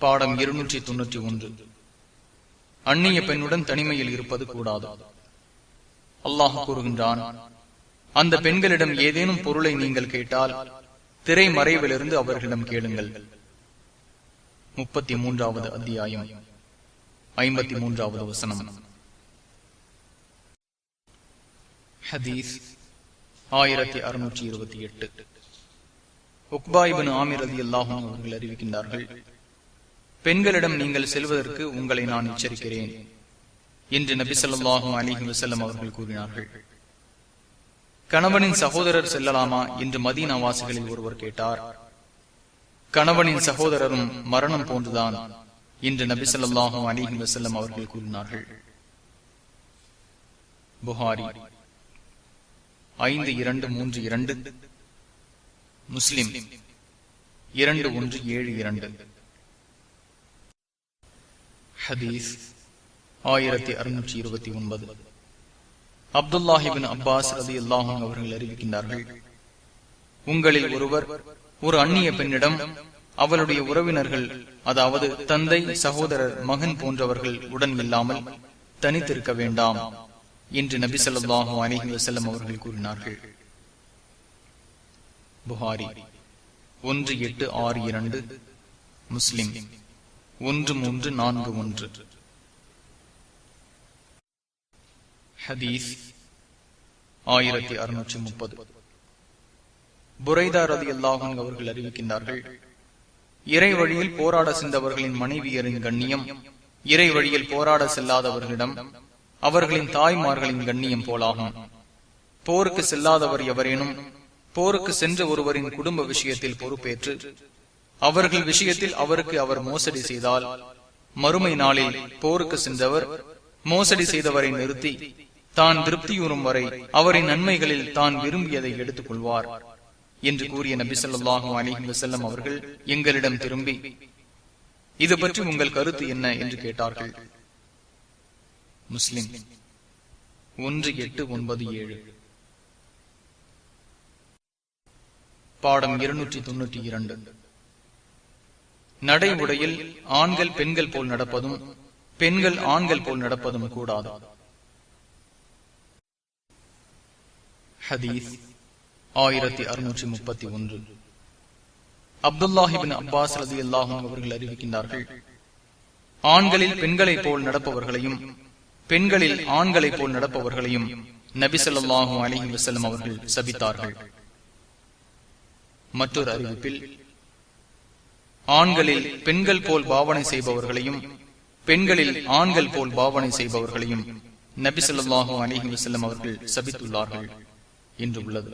பாடம் 291. அந்நிய பெண்ணுடன் தனிமையில் இருப்பது கூடாது. அல்லாஹ் கூறுகின்றான், அந்த பெண்களிடம் ஏதேனும் பொருளை நீங்கள் கேட்டால் திரை மறைவிலிருந்து அவர்களிடம் கேளுங்கள். 33வது அத்தியாயம் 53வது வசனம். ஹதீஸ் 1628. உக்பா இப்னு ஆமிர் ரலியல்லாஹு அன்ஹு அவர்கள் அறிவிக்கின்றார்கள், பெண்களிடம் நீங்கள் செல்வதற்கு உங்களை நான் எச்சரிக்கிறேன் என்று நபி ஸல்லல்லாஹு அலைஹி வஸல்லம் அவர்கள் கூறினார்கள். கணவனின் சகோதரர் செல்லலாமா என்று மதீனா வாசிகளில் ஒருவர் கேட்டார். கணவனின் சகோதரரும் மரணம் போன்றுதான் என்று நபி ஸல்லல்லாஹு அலைஹி வஸல்லம் அவர்கள் கூறினார்கள். புகாரி 5232, முஸ்லிம் 2172. ஹதீஸ் 1629. அப்துல்லாஹ் இப்னு அப்பாஸ் ரலியல்லாஹு அன்ஹு அவர்கள் அறிவிக்கின்றார்கள், உங்களில் ஒருவர் ஒரு அந்நிய பெண்ணிடம் அவளுடைய உறவினர்கள், அதாவது தந்தை, சகோதரர், மகன் போன்றவர்கள் உடன் இல்லாமல் தனித்திருக்க வேண்டாம் என்று நபி ஸல்லல்லாஹு அலைஹி வஸல்லம் அவர்கள் கூறினார்கள். புகாரி 1862, முஸ்லிம் 1341. ஹதீஸ் 1630. புரைதா ரலியல்லாஹு அன்ஹு அவர்கள் அறிவிக்கின்றார்கள், இறை வழியில் போராட சென்றவர்களின் மனைவியரின் கண்ணியம் இறை வழியில் போராட செல்லாதவர்களிடம் அவர்களின் தாய்மார்களின் கண்ணியம் போலாகும். போருக்கு செல்லாதவர் எவரேனும் போருக்கு சென்ற ஒருவரின் குடும்ப விஷயத்தில் பொறுப்பேற்று அவர்கள் விஷயத்தில் அவருக்கு அவர் மோசடி செய்தால், மறுமை நாளில் போருக்கு சென்றவர் மோசடி செய்தவரை நிறுத்தி தான் திருப்தியுறும் வரை அவரின் நன்மைகளில் தான் விரும்பியதை எடுத்துக் கொள்வார் என்று கூறிய நபி ஸல்லல்லாஹு அலைஹி வஸல்லம் அவர்கள் எங்களிடம் திரும்பி, இது பற்றி உங்கள் கருத்து என்ன என்று கேட்டார்கள். முஸ்லிம் 1897. பாடம் 292. நடை உடையில் ஆண்கள் பெண்கள் போல் நடப்பதும் பெண்கள் ஆண்கள் போல் நடப்பதும் கூடாது. ஹதீஸ் 1631. அப்துல்லாஹ் இப்னு அப்பாஸ் ரலியல்லாஹு அன்ஹு அவர்கள் அறிவிக்கின்றார்கள், ஆண்களில் பெண்களைப் போல் நடப்பவர்களையும் பெண்களில் ஆண்களைப் போல் நடப்பவர்களையும் நபி ஸல்லல்லாஹு அலைஹி வஸல்லம் அவர்கள் சபித்தார்கள். மற்றொரு அறிவிப்பில், ஆண்களில் பெண்கள் போல் பாவனை செய்பவர்களையும் பெண்களில் ஆண்கள் போல் பாவனை செய்பவர்களையும் நபி ஸல்லல்லாஹு அலைஹி வஸல்லம் அவர்கள் சபித்துள்ளார்கள் என்று உள்ளது.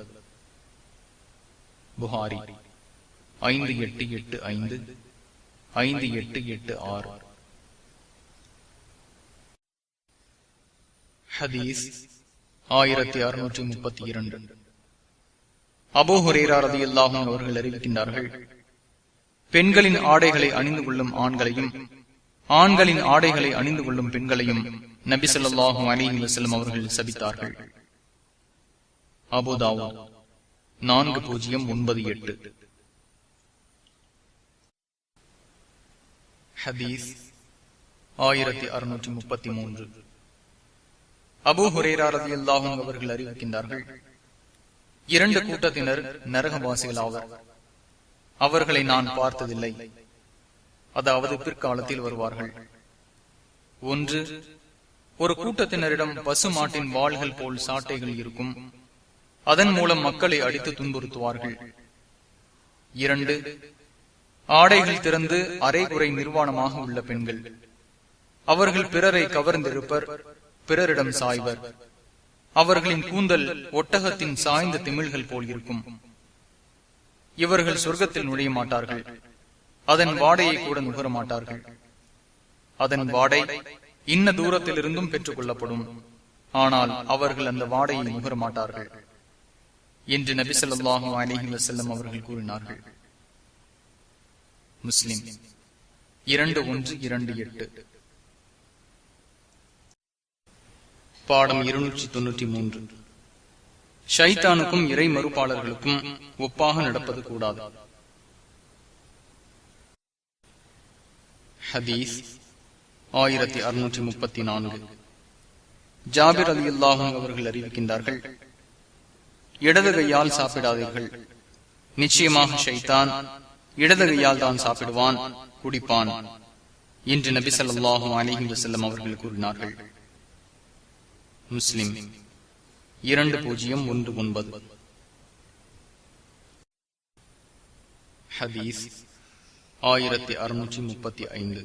புகாரி 5885, 5886. ஹதீஸ் 1632. அபூ ஹுரைரா ரலியல்லாஹு அன்ஹு அவர்கள் அறிவிக்கின்றார்கள், பெண்களின் ஆடைகளை அணிந்து கொள்ளும் ஆண்களையும் ஆண்களின் ஆடைகளை அணிந்து கொள்ளும் பெண்களையும் நபி ஸல்லல்லாஹு அலைஹி வஸல்லம் அவர்கள் சபித்தார்கள். அபூ தாவூத் 4098. ஹதீஸ் 1633. அபூ ஹுரைரா ரலியல்லாஹு அன்ஹு அவர்கள் அறிவிக்கின்றார்கள், 2 கூட்டத்தினர் நரகவாசிகள் ஆவர். அவர்களை நான் பார்த்ததில்லை, அதாவது பிற்காலத்தில் வருவார்கள். 1, ஒரு கூட்டத்தினரிடம் பசு மாட்டின் வாள்கள் போல் சாட்டைகள் இருக்கும், அதன் மூலம் மக்களை அடித்து துன்புறுத்துவார்கள். 2, ஆடைகள் திறந்து அரைகுறை நிர்வாணமாக உள்ள பெண்கள். அவர்கள் பிறரை கவர்ந்திருப்பர், பிறரிடம் சாய்வர். அவர்களின் கூந்தல் ஒட்டகத்தின் சாய்ந்த திமிழ்கள் போல் இருக்கும். இவர்கள் சொர்க்கத்தில் நுழைய மாட்டார்கள், அதன் வாடையை கூட நுகர மாட்டார்கள். அதன் வாடை இன்ன தூரத்திலிருந்தும் பெற்றுக் கொள்ளப்படும், ஆனால் அவர்கள் அந்த வாடையை நுகர மாட்டார்கள் என்று நபி ஸல்லல்லாஹு அலைஹி வஸல்லம் அவர்கள் கூறினார்கள். முஸ்லிம் 2128. பாடம் 293. ஷைத்தானுக்கும் இறை மறுப்பாளர்களுக்கும் ஒப்பாக நடப்பது கூடாது. ஹதீஸ் 1634. ஜாபிர் ரலியல்லாஹு அன்ஹு அவர்கள் அறிவிக்கின்றார்கள், இடது கையால் சாப்பிடாதீர்கள், நிச்சயமாக ஷைத்தான் இடது கையால் தான் சாப்பிடுவான், குடிப்பான் என்று நபி ஸல்லல்லாஹு அலைஹி வஸல்லம் அவர்கள் கூறினார்கள். முஸ்லிம் 2019. ஹதீஸ் 1635.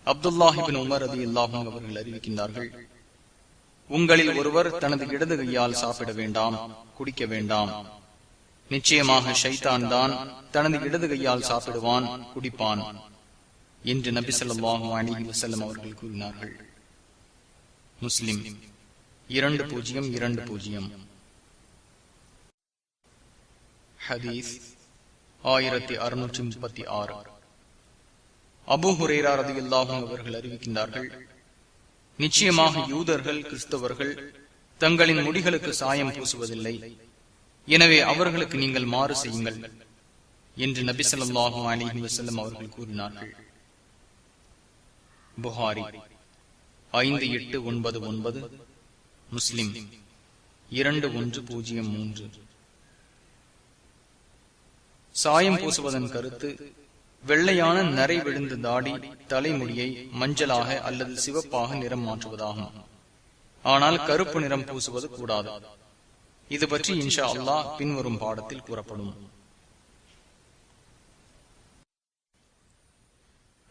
அப்துல்லாஹ் இப்னு உமர் ரலியல்லாஹு அன்ஹு அவர்கள் அறிவிக்கின்றார்கள், உங்களில் ஒருவர் தனது இடது கையால் சாப்பிட வேண்டாம், குடிக்க வேண்டாம். நிச்சயமாக ஷைத்தான் தான் தனது இடது கையால் சாப்பிடுவான், குடிப்பான் என்று நபி ஸல்லல்லாஹு அலைஹி வஸல்லம் அவர்கள் கூறினார்கள். முஸ்லிம் 2020. ஹதீஸ் 1636. அபூ ஹுரைரா ரலியல்லாஹு அன்ஹு அவர்கள் அறிவிக்கின்றார்கள், நிச்சயமாக யூதர்கள், கிறிஸ்தவர்கள் தங்களின் முடிகளுக்கு சாயம் பூசுவதில்லை, எனவே அவர்களுக்கு நீங்கள் மாறு செய்யுங்கள் என்று நபி ஸல்லல்லாஹு அலைஹி வஸல்லம் அவர்கள் கூறினார்கள். புகாரி 5899, முஸ்லிம் 2103. சாயம் பூசுவதன் கருத்து, வெள்ளையான நரை விழுந்த தாடி, தலைமுடியை மஞ்சளாக அல்லது சிவப்பாக நிறம் மாற்றுவதாகும். ஆனால் கருப்பு நிறம் பூசுவது கூடாது. இது பற்றி இன்ஷா அல்லாஹ் பின்வரும் பாடத்தில் கூறப்படும்.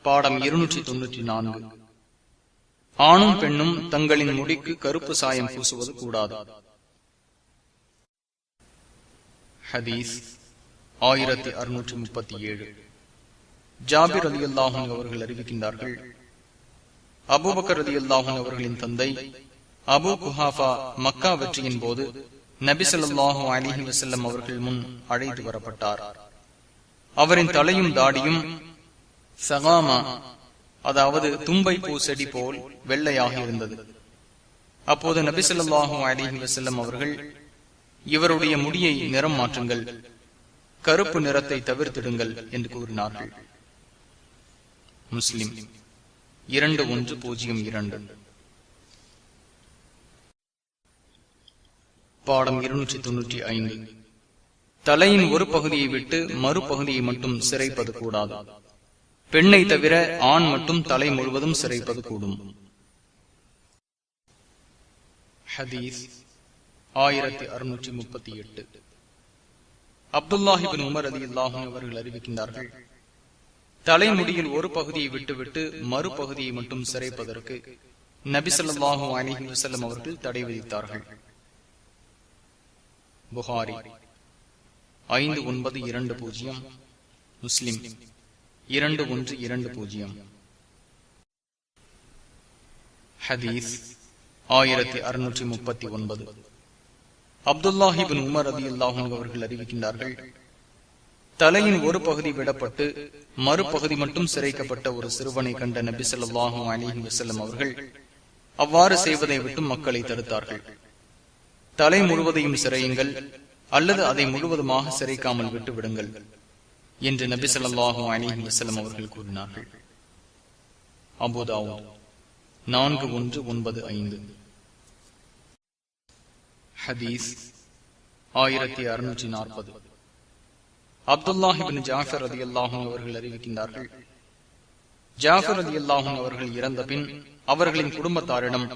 பாடம் 294. ஆணும் பெண்ணும் தங்களின் முடிக்கு கருப்பு சாயம் பூசுவது கூடாது. ஹதீஸ் 1637. ஜாபிர் ரலியல்லாஹு அன்ஹு அவர்கள் அறிவிக்கின்றார்கள், அபூபக்கர் ரலியல்லாஹு அன்ஹு அவர்களின் தந்தை அபூ குஹாஃபா மக்கா வெற்றியின் போது நபி ஸல்லல்லாஹு அலைஹி வஸல்லம் அவர்கள் முன் அழைத்து வரப்பட்டார். அவரின் தலையும் தாடியும் சகாமா, அதாவது தும்பை பூ செடி போல் வெள்ளையாக இருந்தது. அப்போது நபி ஸல்லல்லாஹு அலைஹி வஸல்லம் அவர்கள், இவருடைய முடியை நிறம் மாற்றுங்கள், கருப்பு நிறத்தை தவிர்த்திடுங்கள் என்று கூறினார்கள். முஸ்லிம் 2102. பாடம் 295. தலையின் ஒரு பகுதியை விட்டு மறுபகுதியை மட்டும் சிரைப்பது கூடாது. பெண்ணை தவிர ஆண் மட்டும் தலை முழுவதும் சிரைப்பது கூடும். ஹதீஸ் 1638. அப்துல்லாஹ் இப்னு உமர் ரலியல்லாஹு அன்ஹு அவர்கள் அறிவிக்கின்றார்கள், தலைமுடியில் ஒரு பகுதியை விட்டுவிட்டு மறுபகுதியை மட்டும் சிரைப்பதற்கு நபி ஸல்லல்லாஹு அலைஹி வஸல்லம் அவர்கள் தடை விதித்தார்கள். புகாரி 5920, முஸ்லிம் 2120. ஹதீஸ் 1639. அப்துல்லாஹ் இப்னு உமர் ரலியல்லாஹு அன்ஹு அவர்கள் அறிவிக்கின்றார்கள், தலையின் ஒரு பகுதி விடப்பட்டு மறுபகுதி மட்டும் சிரைக்கப்பட்ட ஒரு சிறுவனை கண்ட நபி ஸல்லல்லாஹு அலைஹி வஸல்லம் அவர்கள் அவ்வாறு செய்வதை விட்டு மக்களை தடுத்தார்கள். தலை முழுவதையும் சிரையுங்கள் அல்லது அதை முழுவதுமாக சிரைக்காமல் விட்டு விடுங்கள் என்று நபி ஸல்லல்லாஹு அலைஹி வஸல்லம் அவர்கள் கூறினார்கள். அபூ தாவூத் 4195. ஹதீஸ் 1640. அப்துல்லாஹ் இப்னு ஜாஃபர் ரலியல்லாஹு அன்ஹு அவர்கள் அறிவிக்கின்றார்கள், ஜாஃபர் ரலியல்லாஹு அன்ஹு அவர்கள் இறந்த பின் அவர்களின் குடும்பத்தாரிடம்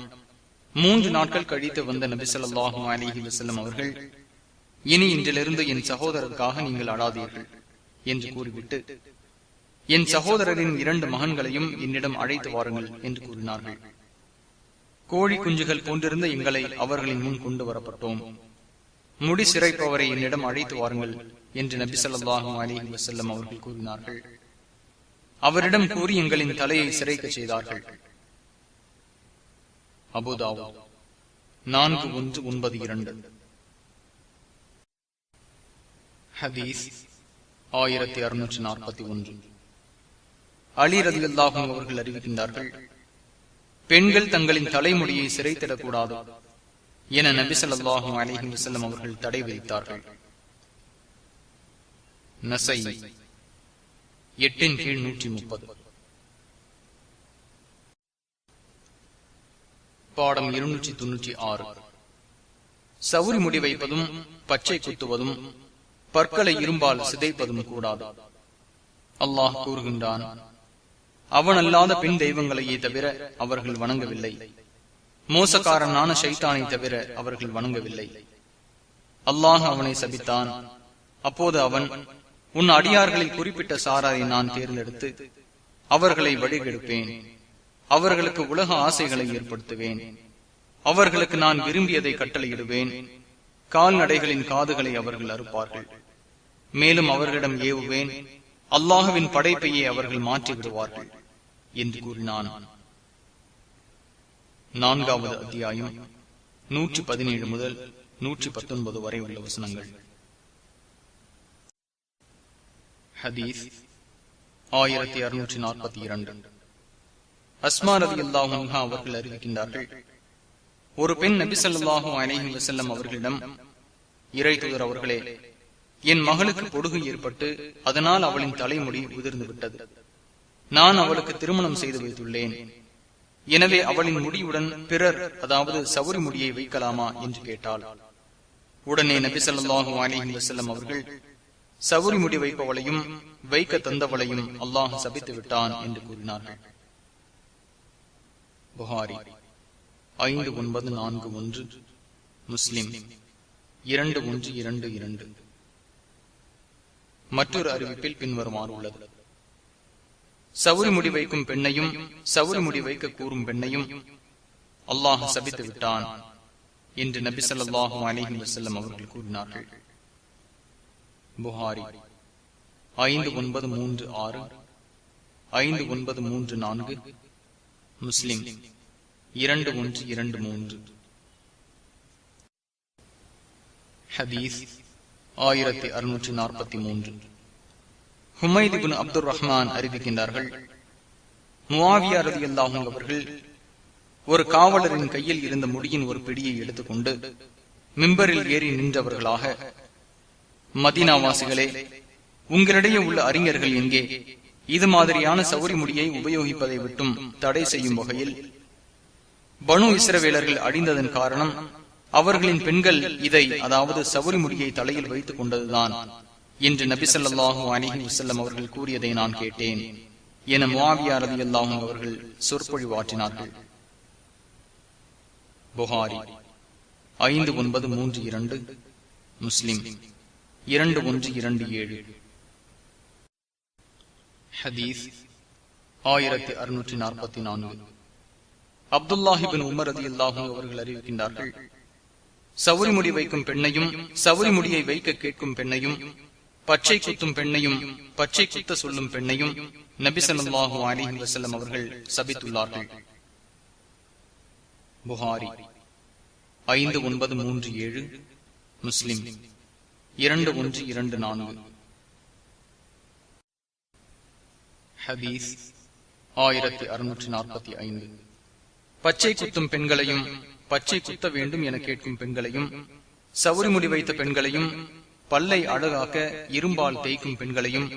3 நாட்கள் கழித்து வந்த நபி ஸல்லல்லாஹு அலைஹி வஸல்லம் அவர்கள், இனி இன்றிலிருந்து என் சகோதரருக்காக நீங்கள் அழாதீர்கள் என்று கூறிவிட்டு, என் சகோதரரின் 2 மகன்களையும் என்னிடம் அழைத்து வாருங்கள் என்று கூறினார்கள். கோழி குஞ்சுகள் போன்றிருந்த எங்களை அவர்களின் முன் கொண்டு வரப்பட்டோம். முடி சிரைப்பவரை என்னிடம் அழைத்து வாருங்கள் என்று நபி ஸல்லல்லாஹு அலைஹி வஸல்லம் அவர்கள் கூறினார்கள். அவரிடம் கூறி எங்களின் தலையை சிரைக்க செய்தார்கள். அபூ தாவூத் 4192. ஹதீஸ் 1641. அலி ரலியல்லாஹு அன்ஹு அவர்கள் அறிவிக்கின்றார்கள், பெண்கள் தங்களின் தலைமுடியை சிரைத்திடக்கூடாது என நபி ஸல்லல்லாஹு அலைஹி வஸல்லம் அவர்கள் தடை விதித்தார்கள். நஸை 8/130. பாடம் 296. சவுரி முடி வைப்பதும் பச்சை குத்துவதும் பற்களை இரும்பால் சிதைப்பதும் கூடாது. அல்லாஹ் கூறுகின்றான், அவன் அல்லாத பெண் தெய்வங்களையே தவிர அவர்கள் வணங்கவில்லை. மோசக்காரனான ஷைத்தானை தவிர அவர்கள் வணங்கவில்லை. அல்லாஹ் அவனை சபித்தான். அப்போது அவன், உன் அடியார்களில் குறிப்பிட்ட சாராரை நான் தேர்ந்தெடுத்து அவர்களை வழிகெடுப்பேன். அவர்களுக்கு உலக ஆசைகளை ஏற்படுத்துவேன். அவர்களுக்கு நான் விரும்பியதை கட்டளையிடுவேன். கால்நடைகளின் காதுகளை அவர்கள் அறுப்பார்கள். மேலும் அவர்களிடம் ஏவுவேன். அல்லாஹுவின் படைப்பையே அவர்கள் மாற்றி விடுவார்கள் என்று கூறினான். 4வது அத்தியாயம் 117 முதல் 119 வரை உள்ள வசனங்கள். ஹதீஸ் 1642. அஸ்மா ரலியல்லாஹு அன்ஹா அவர்கள் அறிவிக்கின்றார்கள், ஒரு பெண் நபி ஸல்லல்லாஹு அலைஹி வஸல்லம் அவர்களிடம், இறை தூதர் அவர்களே, என் மகளுக்கு பொடுகு ஏற்பட்டு அதனால் அவளின் தலைமுடி உதிர்ந்து விட்டது. நான் அவளுக்கு திருமணம் செய்து வைத்துள்ளேன். எனவே அவளின் முடியுடன் பிறர், அதாவது சவுரி முடியை வைக்கலாமா என்று கேட்டாள். உடனே நபி ஸல்லல்லாஹு அலைஹி வஸல்லம் அவர்கள், சவுரி முடி வைப்பவளையும் வைக்க தந்தவளையும் அல்லாஹ் சபித்து விட்டான் என்று கூறினார்கள். புகாரி 5941, முஸ்லிம் 2122. மற்றொரு அறிவிப்பில் பின்வருமாறு உள்ளது: சவுரி முடி வைக்கும் பெண்ணையும் சவுரி முடி வைக்க கூறும் பெண்ணையும் அல்லாஹ் சபித்து விட்டான் என்று நபி ஸல்லல்லாஹு அலைஹி வஸல்லம் அவர்கள் கூறினார்கள். புகாரி 5936, 5934, முஸ்லிம் 2123. ஹதீஸ் 1643. ஹுமைத் இப்னு அப்துர் ரஹ்மான் அறிவிக்கின்றார்கள், முஆவியா ரலியல்லாஹு அன்ஹு அவர்கள் ஒரு காவலரின் கையில் இருந்த முடியின் ஒரு பிடியை எடுத்துக்கொண்டு மிம்பரில் ஏறி நின்றவர்களாக, மதீனாவாசிகளே, உங்களிடையே உள்ள அறிஞர்கள் எங்கே? இது மாதிரியான சவுரி முடியை உபயோகிப்பதை விட்டும் தடை செய்யும் வகையில் பனு இஸ்ரவேலர்கள் அழிந்ததன் காரணம் அவர்களின் பெண்கள் இதை, அதாவது சவுரி முடியை தலையில் வைத்துக் கொண்டதுதான் என்று நபி ஸல்லல்லாஹு அலைஹி வஸல்லம் அவர்கள் கூறியதை நான் கேட்டேன் என முஆவியா ரலியல்லாஹு அன்ஹு அவர்கள் சொற்பொழிவாற்றினார்கள். புகாரி 5932, முஸ்லிம் 2127. ஹதீஸ் 1644. அப்துல்லாஹ் இப்னு உமர் ரலியல்லாஹு அன்ஹு அவர்கள் அறிவிக்கின்றார்கள், சவுரி முடி வைக்கும் பெண்ணையும் சவுரி முடியை வைக்க கேட்கும் பெண்ணையும் பச்சை குத்தும் பெண்ணையும் பச்சை குத்த சொல்லும் பெண்ணையும் நபி ஸல்லல்லாஹு அலைஹி வஸல்லம் அவர்கள் சபித்துள்ளார்கள். புகாரி 5937, முஸ்லிம் 2124. ஹதீஸ் 1645. பச்சை குத்தும் பெண்களையும் பச்சை குத்த வேண்டும் என கேட்கும் பெண்களையும் சவுரி முடி வைத்த பெண்களையும் பல்லை அழகாக்க இரும்பால் தேய்க்கும் பெண்களையும்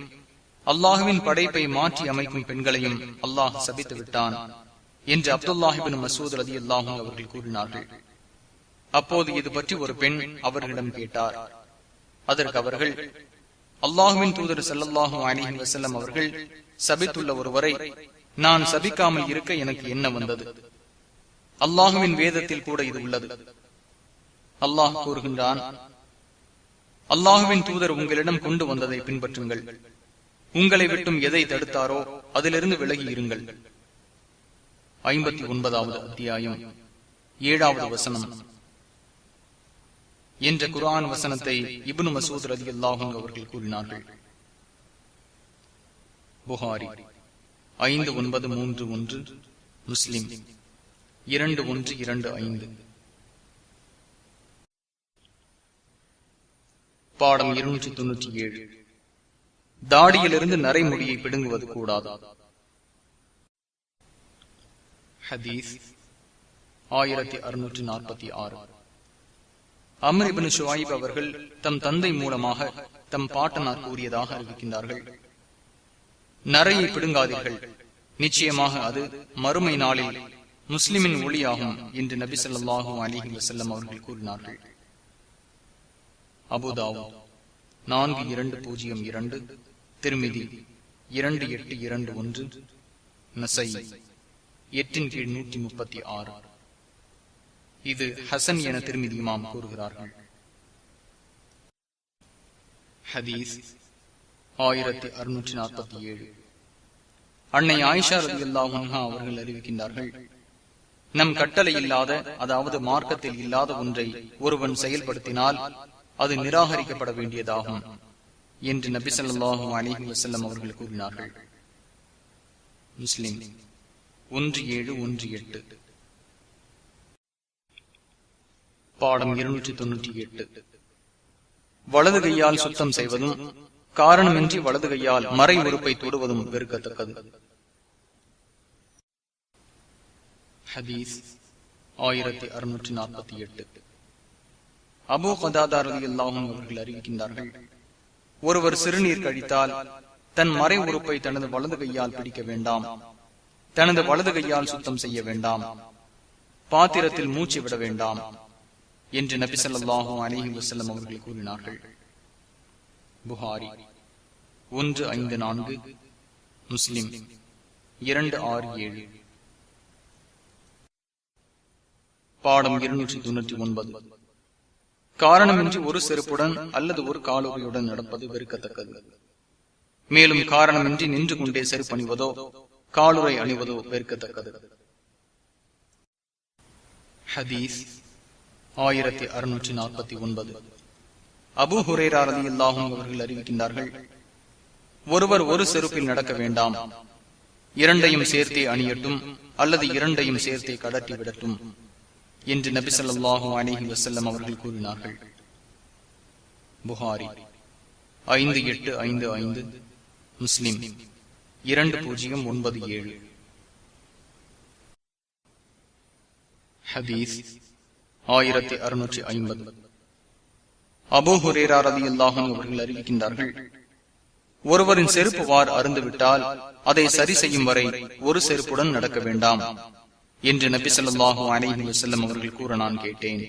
அல்லாஹுவின் படைப்பை மாற்றி அமைக்கும் பெண்களையும் அல்லாஹ் சபித்து விட்டான் என்று அப்துல்லாஹ் இப்னு மஸ்ஊத் ரலியல்லாஹு அன்ஹு அவர்கள் கூறினார்கள். அப்போது இது பற்றி ஒரு பெண் அவர்களிடம் கேட்டார். அதற்கு அவர்கள், அல்லாஹுவின் தூதர் ஸல்லல்லாஹு அலைஹி வஸல்லம் அவர்கள் சபித்துள்ள ஒருவரை நான் சபிக்காமல் இருக்க எனக்கு என்ன வந்தது? அல்லாஹுவின் வேதத்தில் கூட இது உள்ளது. அல்லாஹ் கூறுகின்றான், அல்லாஹுவின் தூதர் உங்களிடம் கொண்டு வந்ததை பின்பற்றுங்கள். உங்களை விட்டும் எதை தடுத்தாரோ அதிலிருந்து விலகி இருங்கள். 59வது அத்தியாயம் 7வது வசனம் என்ற குர்ஆன் வசனத்தை இப்னு மஸ்ஊத் ரலியல்லாஹு அன்ஹு அவர்கள் கூறினார்கள். புகாரி 5931, முஸ்லிம் 2125. பாடம் 297. தாடியிலிருந்து நரைமுடியை பிடுங்குவது கூடாது. ஹதீஸ் 1646. அம்ர் இப்னு ஷுஐப் அவர்கள் தம் தந்தை மூலமாக தம் பாட்டனார் கூறியதாக அறிவிக்கின்றார்கள், நரையை பிடுங்காதீர்கள், நிச்சயமாக அது மறுமை நாளில் முஸ்லிமின் ஒளியாகும் என்று நபி ஸல்லல்லாஹு அலைஹி வஸல்லம் அவர்கள் கூறினார்கள். Abu Dawood 4202, Tirmidhi 2821, Nasai 8/136. இது ஹசன் என திர்மிதி இமாம் கூறுகிறார்கள். ஹதீஸ் 1647. அன்னை ஆயிஷா ரலியல்லாஹு அன்ஹா அவர்கள் அறிவிக்கின்றார்கள், நம் கட்டளை இல்லாத, அதாவது மார்க்கத்தில் இல்லாத ஒன்றை ஒருவன் செயல்படுத்தினால் அது நிராகரிக்கப்பட வேண்டியதாகும் என்று நபி ஸல்லல்லாஹு அலைஹி வஸல்லம் அவர்கள் கூறினார்கள். முஸ்லிம் 1718. பாடம் 298. வலது கையால் சுத்தம் செய்வதும் காரணமின்றி வலது கையால் மறை உறுப்பை தொடுவதும் வெறுக்கத்தக்கது. ஹதீஸ் 1648. அபூ கதாதா ரலியல்லாஹு அன்ஹு அவர்கள் அறிவிக்கின்றார்கள், ஒருவர் சிறுநீர் கழித்தால் தன் மறை உறுப்பை தனது வலது கையால் பிடிக்க வேண்டாம், தனது வலது கையால் சுத்தம் செய்ய வேண்டாம், பாத்திரத்தில் மூச்சு விட வேண்டாம் என்று நபி ஸல்லல்லாஹு அலைஹி வஸல்லம் அவர்கள் கூறினார்கள். புகாரி 154, முஸ்லிம் 267. பாடம் 299. காரணமின்றி ஒரு செருப்புடன் அல்லது ஒரு காலுறையுடன் நடப்பது வெறுக்கத்தக்கது. மேலும் காரணமின்றி நின்று கொண்டே செருப்பு அணிவதோ காலுறை அணிவதோ வெறுக்கத்தக்கது. ஹதீஸ் 1649. அபூ ஹுரைரா ரலியல்லாஹு அன்ஹு அவர்கள் அறிவிக்கின்றார்கள், ஒருவர் ஒரு செருப்பில் நடக்க வேண்டாம், இரண்டையும் சேர்த்தே அணியட்டும் அல்லது இரண்டையும் சேர்த்தே கடட்டி விடட்டும் என்று நபி ஸல்லல்லாஹு அலைஹி வஸல்லம் அவர்கள் கூறினார்கள். புகாரி 5855, முஸ்லிம் 2097. ஹதீஸ் 1650. அபூ ஹுரைரா ரலியல்லாஹு அன்ஹு அவர்கள் அறிவிக்கின்றார்கள், ஒருவரின் செருப்பு வார் அருந்துவிட்டால் அதை சரி செய்யும் வரை ஒரு செருப்புடன் நடக்க வேண்டாம் என்று நபி ஸல்லல்லாஹு அலைஹி வஸல்லம் அவர்கள் கூற நான் கேட்டேன்.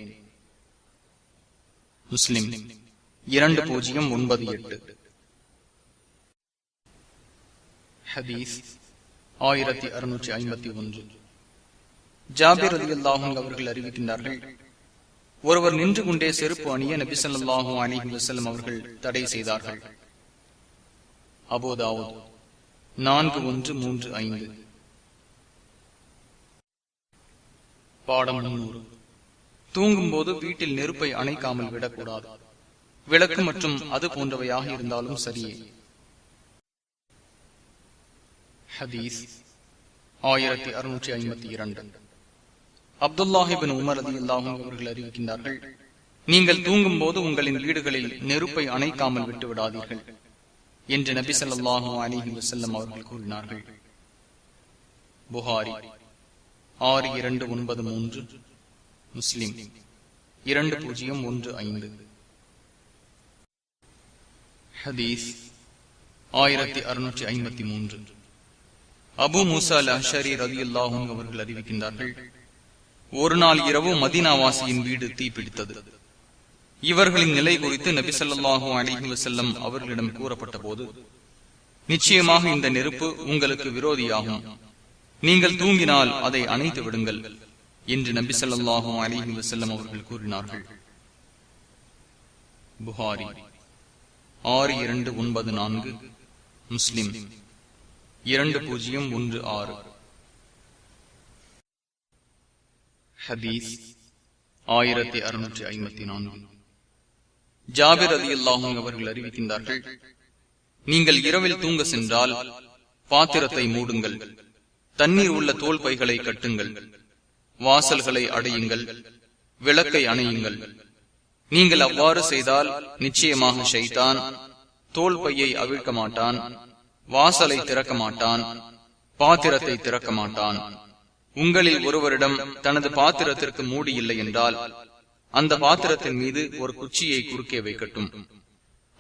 முஸ்லிம் 2098. ஹதீஸ் 1651. ஜாபிர் ரலியல்லாஹு அன்ஹு அவர்கள் அறிவிக்கின்றார்கள், ஒருவர் நின்று கொண்டே செருப்பு அணிய நபி ஸல்லல்லாஹு அலைஹி வஸல்லம் அவர்கள் தடை செய்தார்கள். அபூ தாவூத் 4135. பாடம் 300. தூங்கும் போது வீட்டில் நெருப்பை அணைக்காமல் விடக்கூடாது. விளக்கு மற்றும் அது போன்றவையாக இருந்தாலும் சரியே. ஹதீஸ் 1652. அப்துல்லாஹ் இப்னு உமர் ரலியல்லாஹு அன்ஹு அவர்கள் அறிவிக்கின்றார்கள், நீங்கள் தூங்கும் போது உங்களின் வீடுகளில் நெருப்பை அணைக்காமல் விட்டு விடாதீர்கள் என்று நபி ஸல்லல்லாஹு அலைஹி வஸல்லம் அவர்கள் கூறினார்கள். புகாரி 6293, முஸ்லிம் 2015. ஹதீஸ் 1653. அபூ மூஸா அல்-அஷ்அரி ரலியல்லாஹு அன்ஹு அவர்கள் அறிவிக்கின்றார்கள், ஒரு நாள் இரவு மதீனாவாசியின் வீடு தீப்பிடித்தது. இவர்களின் நிலை குறித்து நபி ஸல்லல்லாஹு அலைஹி வஸல்லம் அவர்களிடம் கூறப்பட்ட போது, நிச்சயமாக இந்த நெருப்பு உங்களுக்கு விரோதியாகும், நீங்கள் தூங்கினால் அதை அணைத்து விடுங்கள் என்று நபி ஸல்லல்லாஹு அலைஹி வஸல்லம் அவர்கள் கூறினார்கள். புகாரி 6294, முஸ்லிம் 2016. ஹதீஸ் 1654. ஜாபிர் ரலியல்லாஹு அன்ஹு அவர்கள் அறிவிக்கின்றார்கள், நீங்கள் இரவில் தூங்க சென்றால் பாத்திரத்தை மூடுங்கள், தண்ணீர் உள்ள தோல் பைகளை கட்டுங்கள், வாசல்களை அடையுங்கள், விளக்கை அணையுங்கள். நீங்கள் அவ்வாறு செய்தால் நிச்சயமாக ஷைத்தான் தோல் பையை அவிழ்க்க மாட்டான், வாசலை திறக்க மாட்டான், பாத்திரத்தை திறக்க மாட்டான். உங்களில் ஒருவரிடம் தனது பாத்திரத்திற்கு மூடி இல்லை என்றால் அந்த பாத்திரத்தின் மீது ஒரு குச்சியை குறுக்கே வைக்கட்டும்,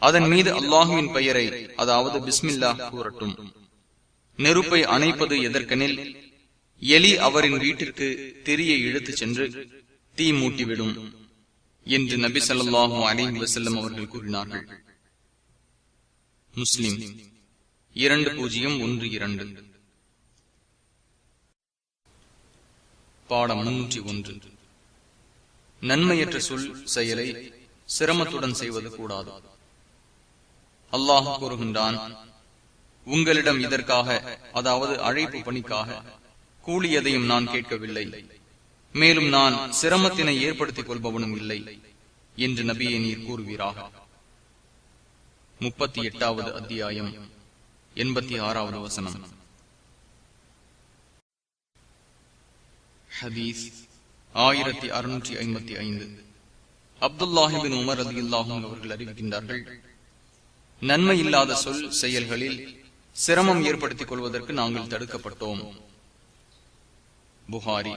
அதன் மீது அல்லாஹுவின் பெயரை, அதாவது பிஸ்மில்லாஹ் கூறட்டும். நெருப்பை அணைப்பது எதற்கெனில் எலி அவரின் வீட்டிற்கு திரியை இழுத்துச் சென்று தீ மூட்டிவிடும் என்று நபி ஸல்லல்லாஹு அலைஹி வஸல்லம் அவர்கள் கூறினார்கள். முஸ்லிம் 2012. பாடம் 301. நன்மையற்ற சொல் செயலை சிரமத்துடன் செய்வது கூடாது. அல்லாஹ் கூறுகின்றான், உங்களிடம் இதற்காக, அதாவது அழைப்பு பணிக்காக கூலி எதையும் நான் கேட்கவில்லை, மேலும் நான் சிரமத்தினை ஏற்படுத்திக் கொள்பவனும் இல்லை என்று நபியை நீர் கூறுவீராக. 38வது அத்தியாயம் 86வது வசனம். ஹதீஸ் 1655. அப்துல்லாஹ் இப்னு உமர் ரலியல்லாஹு அன்ஹு அவர்கள் அறிவிக்கின்றார்கள், நன்மை இல்லாத சொல் செயல்களில் சிரமம் ஏற்படுத்திக் கொள்வதற்கு நாங்கள் தடுக்கப்பட்டோம். புகாரி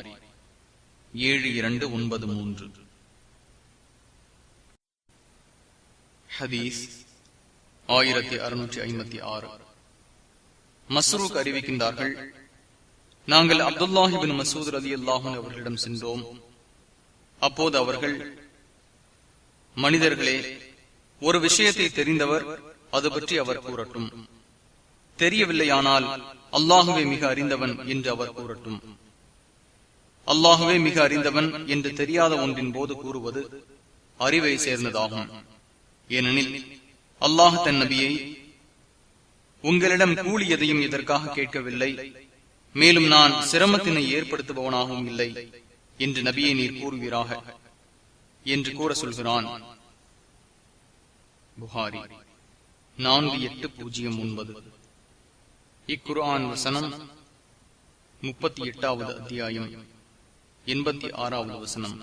7293. ஹதீஸ் 1656. மஸ்ரூக் அறிவிக்கின்றார்கள், நாங்கள் அப்துல்லாஹ் இப்னு மஸ்ஊத் ரலியல்லாஹு அன்ஹு அவர்களிடம் சென்றோம். அப்போது அவர்கள், மனிதர்களே, ஒரு விஷயத்தை தெரிந்தவர் அது பற்றி அவர் கூறட்டும், தெரியவில்லையானால் அல்லாஹுவே மிக அறிந்தவன் என்று அவர் கூறட்டும். அல்லாஹுவே மிக அறிந்தவன் என்று தெரியாத ஒன்றின் போது கூறுவது அறிவை சேர்ந்ததாகும். ஏனெனில் அல்லாஹ் தன் நபியை, உங்களிடம் கூலி எதையும் இதற்காக கேட்கவில்லை, மேலும் நான் சிரமத்தினை ஏற்படுத்துபவனாகவும் இல்லை என்று நபியை நீர் கூறுவீராக என்று கூற சொல்கிறான். புகாரி 4809. இக்குர்ஆன் வசனம் 38வது அத்தியாயம் 86வது வசனம்.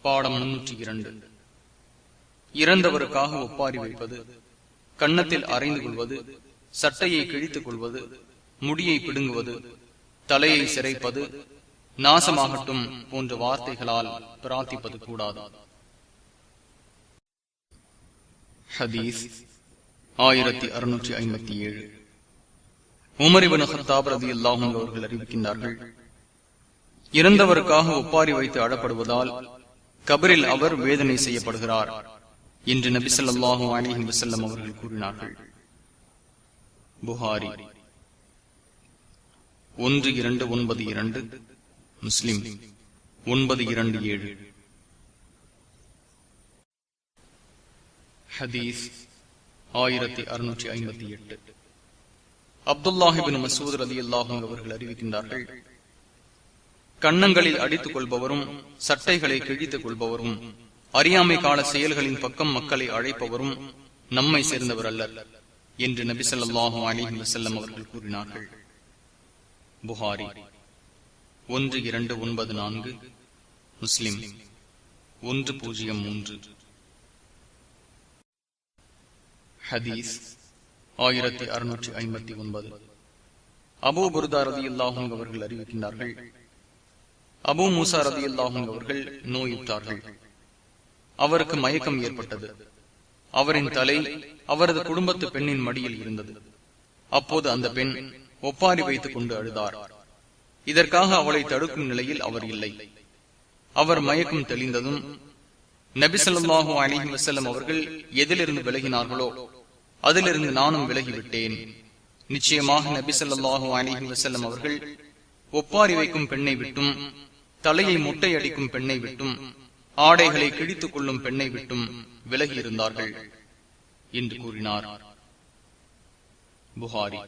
பாடம் 302. இறந்தவருக்காக ஒப்பாரி வைப்பது, கன்னத்தில் அறைந்து கொள்வது, சட்டையை கிழித்துக் கொள்வது, முடியை பிடுங்குவது, தலையை சிரைப்பது, நாசமாகட்டும் போன்ற வார்த்தைகளால் பிரார்த்திப்பது கூடாது. ஹதீஸ் 1657. உமர் இப்னு கத்தாப் ரலியல்லாஹு அன்ஹு அவர்கள் அறிவிக்கின்றார்கள், இறந்தவருக்காக ஒப்பாரி வைத்து அழப்படுவதால் கபரில் அவர் வேதனை செய்யப்படுகிறார் என்று நபி ஸல்லல்லாஹு அலைஹி வஸல்லம் அவர்கள் கூறினார்கள். புகாரி 1292. முஸ்லிம் 927. ஹதீஸ் 1658. அப்துல்லாஹ் இப்னு மஸ்ஊத் ரலியல்லாஹு அன்ஹு அவர்கள் அறிவிக்கின்றார்கள், கன்னங்களில் அடித்துக் கொள்பவரும், சட்டைகளை கிழித்துக் கொள்பவரும், அறியாமை கால செயல்களின் பக்கம் மக்களை அழைப்பவரும் நம்மை சேர்ந்தவர் அல்லர் என்று நபி ஸல்லல்லாஹு அலைஹி வஸல்லம் அவர்கள் கூறினார்கள். புகாரி 1294. முஸ்லிம் 103. ஹதீஸ் 1659. அபூ புர்தா ரலியல்லாஹு அன்ஹு அவர்கள் அறிவிக்கின்றார்கள், அபூ மூசா ரலியல்லாஹு அன்ஹு அவர்கள் நோயுற்றார்கள். அவருக்கு மயக்கம் ஏற்பட்டது. அவரின் தலை அவரது குடும்பத்து பெண்ணின் மடியில் இருந்தது. அப்போது அந்த பெண் ஒப்பாரி வைத்துக் கொண்டு அழுதார். இதற்காக அவளை தடுக்கும் நிலையில் அவர் இல்லை. அவர் மயக்கம் தெளிந்ததும் நபி ஸல்லல்லாஹு அலைஹி வஸல்லம் அவர்கள் எதிலிருந்து விலகினார்களோ அதிலிருந்து நானும் விலகிவிட்டேன். நிச்சயமாக நபி ஸல்லல்லாஹு அலைஹி வஸல்லம் அவர்கள் ஒப்பாரி வைக்கும் பெண்ணை விட்டும், தலையை மொட்டை அடிக்கும் பெண்ணை விட்டும், ஆடைகளை கிழித்துக் கொள்ளும் பெண்ணை விட்டும் விலகி இருந்தார்கள் என்று கூறினார். புகாரி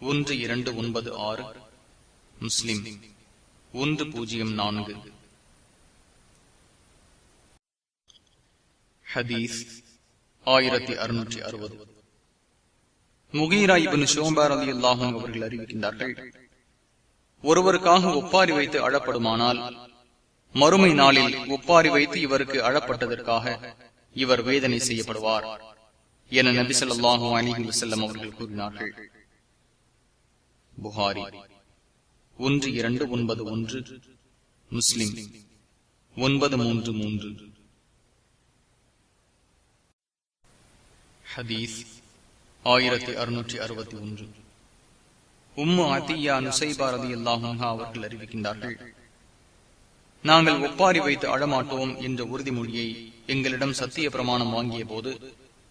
1296. முஸ்லிம் 104. ஹதீஸ் 1660. முகீரா இப்னு ஷுபா ரலியல்லாஹு அன்ஹு அவர்கள் அறிவிக்கின்றார்கள், ஒருவருக்காக ஒப்பாரி வைத்து அழப்படுமானால் மறுமை நாளில் ஒப்பாரி வைத்து இவருக்கு அழப்பட்டதற்காக இவர் வேதனை செய்யப்படுவார் என நபி ஸல்லல்லாஹு அலைஹி வஸல்லம் அவர்கள் கூறினார்கள். புகாரி 1291. முஸ்லிம் 933. ஹதீஸ் 1661. உம்மு அத்தியா நுசைபா ரலியல்லாஹு அன்ஹா அவர்கள் அறிவிக்கின்றார்கள், நாங்கள் ஒப்பாரி வைத்து அழமாட்டோம் என்ற உறுதிமொழியை எங்களிடம் சத்திய பிரமாணம் வாங்கிய போது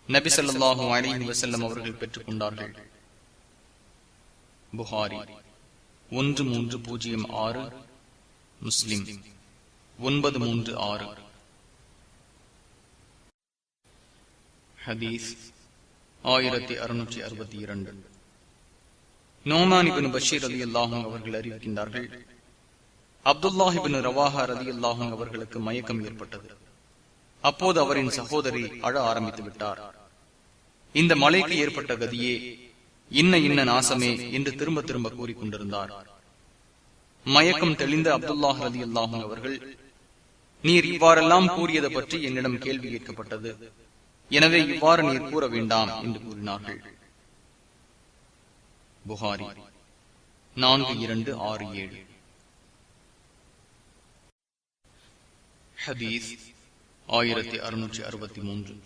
நபி ஸல்லல்லாஹு அலைஹி வஸல்லம் அவர்கள் பெற்றுக் கொண்டார்கள். புகாரி 1306, முஸ்லிம் 936. ஹதீஸ் 1662. நோமான் இப்னு பஷீர் ரலியல்லாஹு அன்ஹு அவர்கள் அறிவிக்கின்றார்கள், அப்துல்லாஹ் இப்னு ரவாஹா ரலியல்லாஹு அன்ஹு அவர்களுக்கு மயக்கம் ஏற்பட்டது. அப்போது அவரின் சகோதரி அழ ஆரம்பித்து விட்டார். இந்த மலைக்கு ஏற்பட்ட கதியே, இன்ன நாசமே என்று திரும்ப திரும்ப கூறிக்கொண்டிருந்தார். மயக்கம் தெளிந்த அப்துல்லாஹ் ரலியல்லாஹு அன்ஹு அவர்கள், நீர் இவ்வாறெல்லாம் கூறியது பற்றி என்னிடம் கேள்வி கேட்கப்பட்டது, எனவே இவ்வாறு நீர் கூற வேண்டாம் என்று கூறினார்கள். புகாரி 4267. ஹதீஸ் 1663.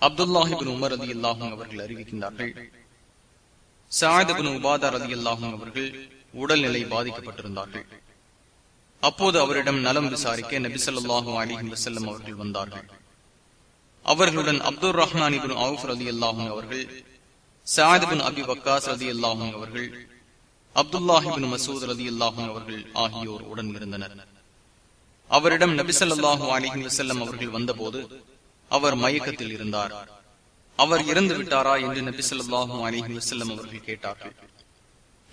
அப்துல்லாஹ் இப்னு உமர் ரலியல்லாஹு அன்ஹு அவர்கள் அறிவிக்கின்றார்கள், சஅத் இப்னு உபாதா ரலியல்லாஹு அன்ஹு அவர்கள் உடல்நிலை பாதிக்கப்பட்டிருந்தார்கள். அப்போது அவரிடம் நலம் விசாரிக்க நபி ஸல்லல்லாஹு அலைஹி வஸல்லம் அவர்கள் வந்தார்கள். அவர்களுடன் அப்துர் ரஹ்மான் இப்னு அவுஃப் ரலியல்லாஹு அன்ஹு அவர்கள், சஅத் இப்னு அபி வக்காஸ் ரலியல்லாஹு அன்ஹு அவர்கள், அப்துல்லாஹ் இப்னு மஸ்ஊத் ரலியல்லாஹு அன்ஹு அவர்கள் ஆகியோர் உடன் இருந்தனர். அவரிடம் நபி ஸல்லல்லாஹு அலைஹி வஸல்லம் அவர்கள் வந்தபோது அவர் மயக்கத்தில் இருந்தார். அவர் இறந்து விட்டாரா என்று நபி ஸல்லல்லாஹு அலைஹி வஸல்லம் அவர்கள் கேட்டார்கள்.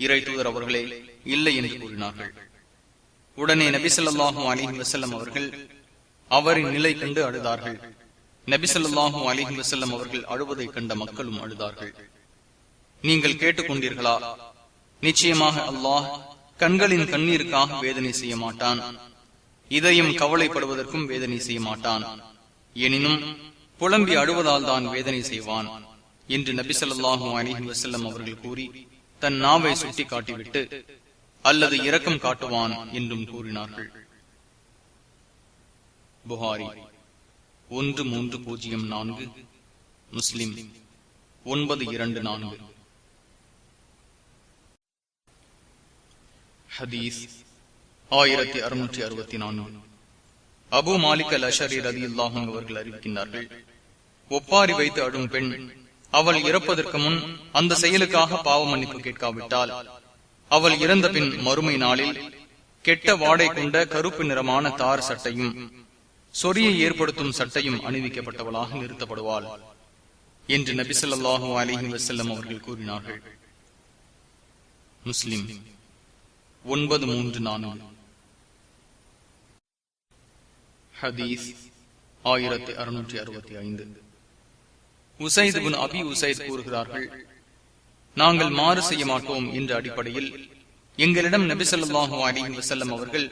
இறை தூதர் அவர்களே, இல்லை என்று கூறினார்கள். உடனே நபி ஸல்லல்லாஹு அலைஹி வஸல்லம் அவர்கள் அவரின் நிலை கண்டு அழுதார்கள். நபி ஸல்லல்லாஹு அலைஹி வஸல்லம் அவர்கள் அழுவதை கண்ட மக்களும் அழுதார்கள். நீங்கள் கேட்டுக்கொண்டீர்களா? நிச்சயமாக அல்லாஹ் கண்களின் கண்ணீருக்காக வேதனை செய்ய மாட்டான், இதயம் கவலைப்படுவதற்கும் வேதனை செய்ய மாட்டான், எனினும் புலம்பி அழுவதால் தான் வேதனை செய்வான் என்று நபி ஸல்லல்லாஹு அலைஹி வஸல்லம் அவர்கள் கூறி தன் நாவை சுட்டி காட்டிவிட்டு, அல்லது இரக்கம் காட்டுவான் என்றும் கூறினார்கள். புகாரி 1304, முஸ்லிம் 924. ஹதீஸ் 1664. அபு மாலிக் அல் அஷரி ரலியல்லாஹு அன்ஹு அவர்கள் அறிவிக்கின்றார்கள், ஒப்பாரி வைத்து அழும் பெண் அவள் இறப்பதற்கு முன் அந்த செயலுக்காக பாவ மன்னிப்பு கேட்காவிட்டால் அவள் இறந்த பின் மறுமை நாளில் கெட்ட வாடை கொண்ட கருப்பு நிறமான தார் சட்டையும் சொறியை ஏற்படுத்தும் சட்டையும் அணிவிக்கப்பட்டவளாக நிறுத்தப்படுவாள் என்று நபி ஸல்லல்லாஹு அலைஹி வஸல்லம் அவர்கள் கூறினார்கள். முஸ்லிம் 934. ஹதீஸ் 1665. உசைத் இப்னு அபி உசைத் கூறுகிறார்கள், நாங்கள் மாறு செய்ய மாட்டோம் என்ற அடிப்படையில் எங்களிடம் நபி ஸல்லல்லாஹு அலைஹி வஸல்லம் அவர்கள்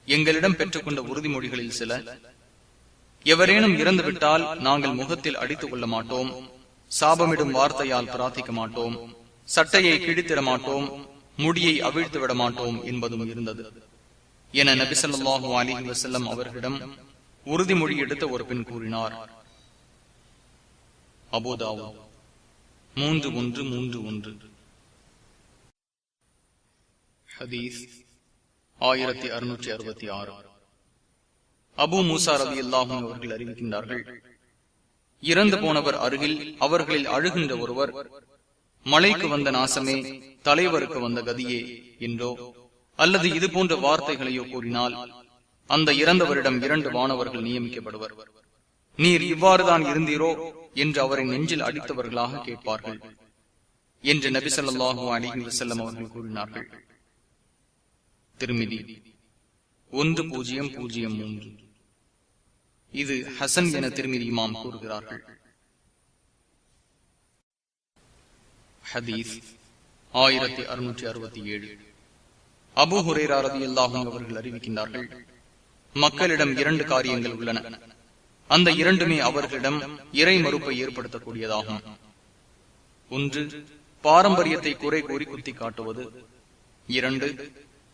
எங்களிடம் பெற்றுக்கொண்ட உறுதிமொழிகளில் சில: எவரேனும் இறந்துவிட்டால் நாங்கள் முகத்தில் அடித்துக் கொள்ள மாட்டோம், சாபமிடும் வார்த்தையால் பிரார்த்திக்க மாட்டோம், சட்டையை கிழித்திட மாட்டோம், முடியை அவிழ்த்து விட மாட்டோம் என்பதும் இருந்தது என நபி ஸல்லல்லாஹு அலைஹி வஸல்லம் அவர்களிடம் உறுதிமொழி எடுத்த ஒரு பெண் கூறினார். அபூ தாவூத் 3131. ஹதீஸ் 1666. அபூ மூசா ரலியல்லாஹு அன்ஹு அவர்கள் அறிவிக்கின்றார்கள், இறந்து போனவர் அருகில் அவர்களில் அழுகின்ற ஒருவர், மலைக்கு வந்த நாசமே, தலைவருக்கு வந்த கதியே என்றோ அல்லது இது போன்ற வார்த்தைகளையோ கூறினால் அந்த இறந்தவரிடம் 2 வானவர்கள் நியமிக்கப்படுவர். நீர் இவ்வாறுதான் இருந்தீரோ என்று அவரின் நெஞ்சில் அடித்தவர்களாக கேட்பார்கள் என்று நபி ஸல்லல்லாஹு அலைஹி வஸல்லம் அவர்கள் கூறினார்கள். திர்மிதி 1003. இது ஹசன் என திர்மிதி இமாம் கூறுகிறார்கள். ஹதீஸ் 1667. அபூ ஹுரைரா ரலியல்லாஹு அன்ஹு அவர்கள் அறிவிக்கின்றார்கள், மக்களிடம் 2 காரியங்கள் உள்ளன. அந்த 2மே அவர்களிடம் இறை மறுப்பை ஏற்படுத்தக்கூடியதாகும். 1, பாரம்பரியத்தை குறை கூறி குத்தி காட்டுவது. 2,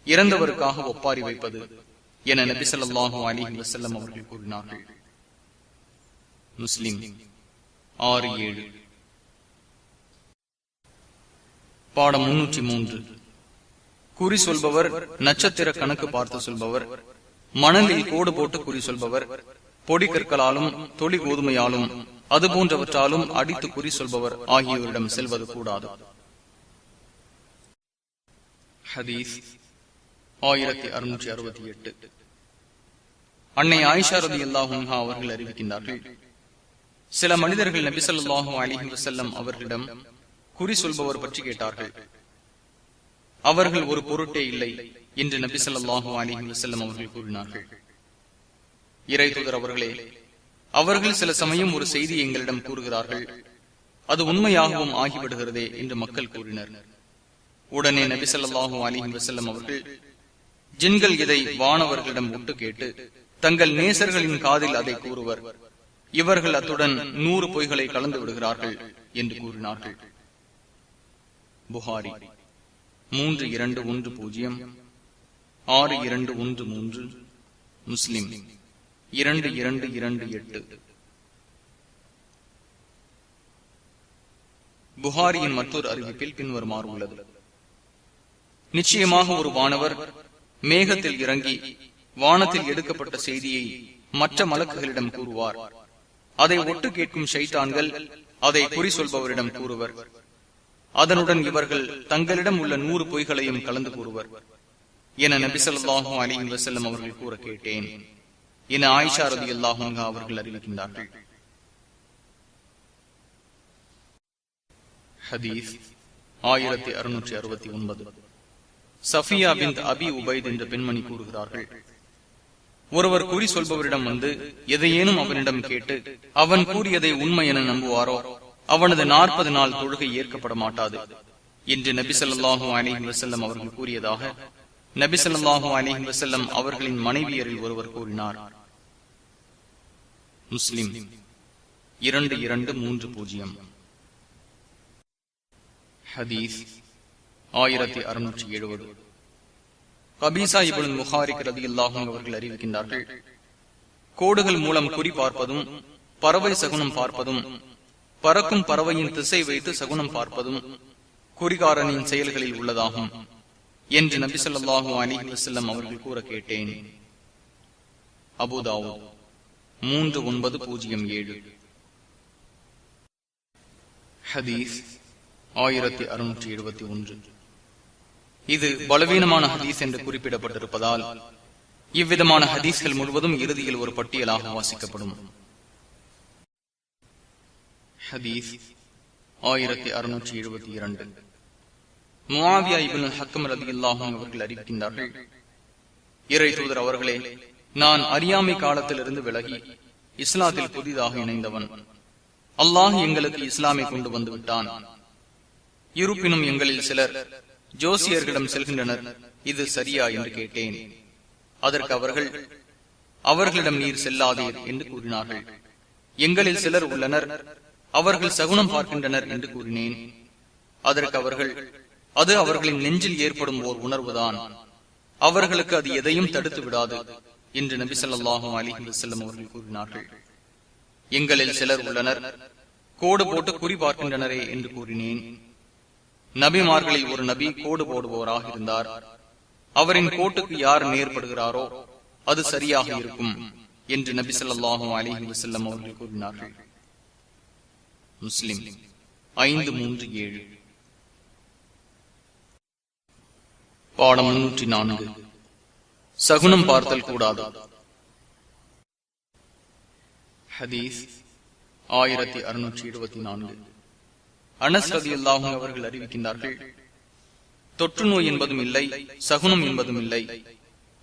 இறந்தவருக்காக ஒப்பாரி வைப்பது என நபி ஸல்லல்லாஹு அலைஹி வஸல்லம் அவர்கள் கூறினார்கள். முஸ்லிம் 6-7. பாடம் 303. குறி சொல்பவர், நட்சத்திர கணக்கு பார்த்து சொல்பவர், மணலில் கோடு போட்டு குறி சொல்பவர், பொடி கற்களாலும் தொழி கோதுமையாலும் அது போன்றவற்றாலும் அடித்து குறி சொல்பவர் ஆகியோரிடம் செல்வது கூடாது. ஹதீஸ் 1668. அன்னை ஆயிஷா ரலியல்லாஹு அன்ஹா அவர்கள் அறிவிக்கின்றார்கள், சில மனிதர்கள் நபி ஸல்லல்லாஹு அலைஹி வஸல்லம் அவர்களிடம் குறி சொல்பவர் பற்றி கேட்டார்கள். அவர்கள் ஒரு பொருட்டே இல்லை என்று நபி ஸல்லல்லாஹு அலைஹி வஸல்லம் அவர்கள் கூறினார்கள். இறை தூதர் அவர்களே, அவர்கள் சில சமயம் ஒரு செய்தியை எங்களிடம் கூறுகிறார்கள், அது உண்மையாகவும் ஆகிவிடுகிறதே என்று மக்கள் கூறினர். உடனே நபி ஸல்லல்லாஹு அலைஹி வஸல்லம் அவர்கள், ஜின்கள் இதை வானவர்களிடம் ஒட்டு கேட்டு தங்கள் நேசர்களின் காதில் அதை கூறுவர், இவர்கள் அத்துடன் 100 பொய்களை கலந்து விடுகிறார்கள் என்று கூறினார்கள். புகாரி 3210, 6213, முஸ்லிம் 2228. புகாரியின் மற்றொரு அறிவிப்பில் பின்வருமாறு உள்ளது: நிச்சயமாக ஒரு வானவர் மேகத்தில் இறங்கி வானத்தில் எடுக்கப்பட்ட செய்தியை மற்ற மலக்குகளிடம் கூறுவார். அதை ஒட்டு கேட்கும் ஷைத்தான்கள் அதை குறி சொல்பவரிடம் கூறுவர். அதனுடன் இவர்கள் தங்களிடம் உள்ள 100 பொய்களையும் கலந்து கூறுவர் என நபி ஸல்லல்லாஹு அலைஹி வஸல்லம் அவர்கள் கூற கேட்டேன் என ஆயிஷா ரலியல்லாஹு அன்ஹா அவர்கள் அறிவிக்கின்றார்கள். ஹதீஸ் 1669. சஃபியா பின்த் அபி உபைத் என்ற பெண்மணி கூறுகிறார்கள், ஒருவர் குறி சொல்பவரிடம் வந்து எதையேனும் அவனிடம் கேட்டு அவன் கூறியதை உண்மை என நம்புவாரோ அவனது 40 நாள் தொழுகை ஏற்கப்பட மாட்டாது என்று நபி ஸல்லல்லாஹு அலைஹி வஸல்லம் அவர்கள் கூறியதாக நபி ஸல்லல்லாஹு அலைஹி வஸல்லம் அவர்களின் மனைவியரில் ஒருவர் கூறினார். முஸ்லிம் 2230. ஹதீஸ் 1670. கபீசா இப்னு முஹாரிக் ரலியல்லாஹு அன்ஹு அவர்கள் அறிவிக்கின்றார்கள், கோடுகள் மூலம் குறி பார்ப்பதும், பறவை சகுனம் பார்ப்பதும், பறக்கும் பறவையின் திசை வைத்து சகுனம் பார்ப்பதும் குறிகாரனின் செயல்களில் உள்ளதாகும் என்று நபி ஸல்லல்லாஹு அலைஹி வஸல்லம் அவர்கள் கூற கேட்டேன். அபூ தாவூத் 3907. ஹதீஸ் 1671. இது பலவீனமான ஹதீஸ் என்று குறிப்பிடப்பட்டிருப்பதால் இவ்விதமான ஹதீஸ்கள் முழுவதும் இறுதியில் ஒரு பட்டியலாக வாசிக்கப்படும். ஹதீஸ் 1672. முஆவியா இப்னு ஹக்கம் ரலியல்லாஹு அன்ஹு அவர்கள் அறிவிக்கின்றார்கள், இறை தூதர் அவர்களே, நான் அறியாமை காலத்திலிருந்து விலகி இஸ்லாத்தில் புதிதாக இணைந்தவன். அல்லாஹ் எங்களுக்கு இஸ்லாமை கொண்டு வந்து விட்டான். இருப்பினும் எங்களில் சிலர் ஜோசியர்களிடம் செல்கின்றனர், இது சரியா என்று கேட்டேன். அதற்கு அவர்கள், அவர்களிடம் நீர் செல்லாதீர் என்று கூறினார்கள். எங்களில் சிலர் உள்ளனர், அவர்கள் சகுனம் பார்க்கின்றனர் என்று கூறினேன். அதற்கு அவர்கள், அது அவர்களின் நெஞ்சில் ஏற்படும் ஓர் உணர்வுதான், அவர்களுக்கு அது எதையும் தடுத்து விடாது என்று நபி ஸல்லல்லாஹு அலைஹி வஸல்லம் அவர்கள் கூறினார்கள். எங்களில் சிலர் உள்ளனர், கோடு போட்டு குறி பார்க்கின்றனரே என்று கூறினேன். நபிமார்களில் ஒரு நபி கோடு போடுபவராக இருந்தார். அவரின் கோட்டுக்கு யார் நேர்படுகிறாரோ அது சரியாக இருக்கும் என்று நபி ஸல்லல்லாஹு அலைஹி வஸல்லம் அவர்கள் கூறினார்கள். முஸ்லிம் 537. பாடம் 304. சகுனம் பார்த்தல் கூடாது. ஹதீஸ் 1624. அனஸ் ரலியல்லாஹு அன்ஹு அவர்கள் அறிவிக்கின்றார்கள், தொற்று நோய் என்பதும் இல்லை, சகுனம் என்பதும் இல்லை,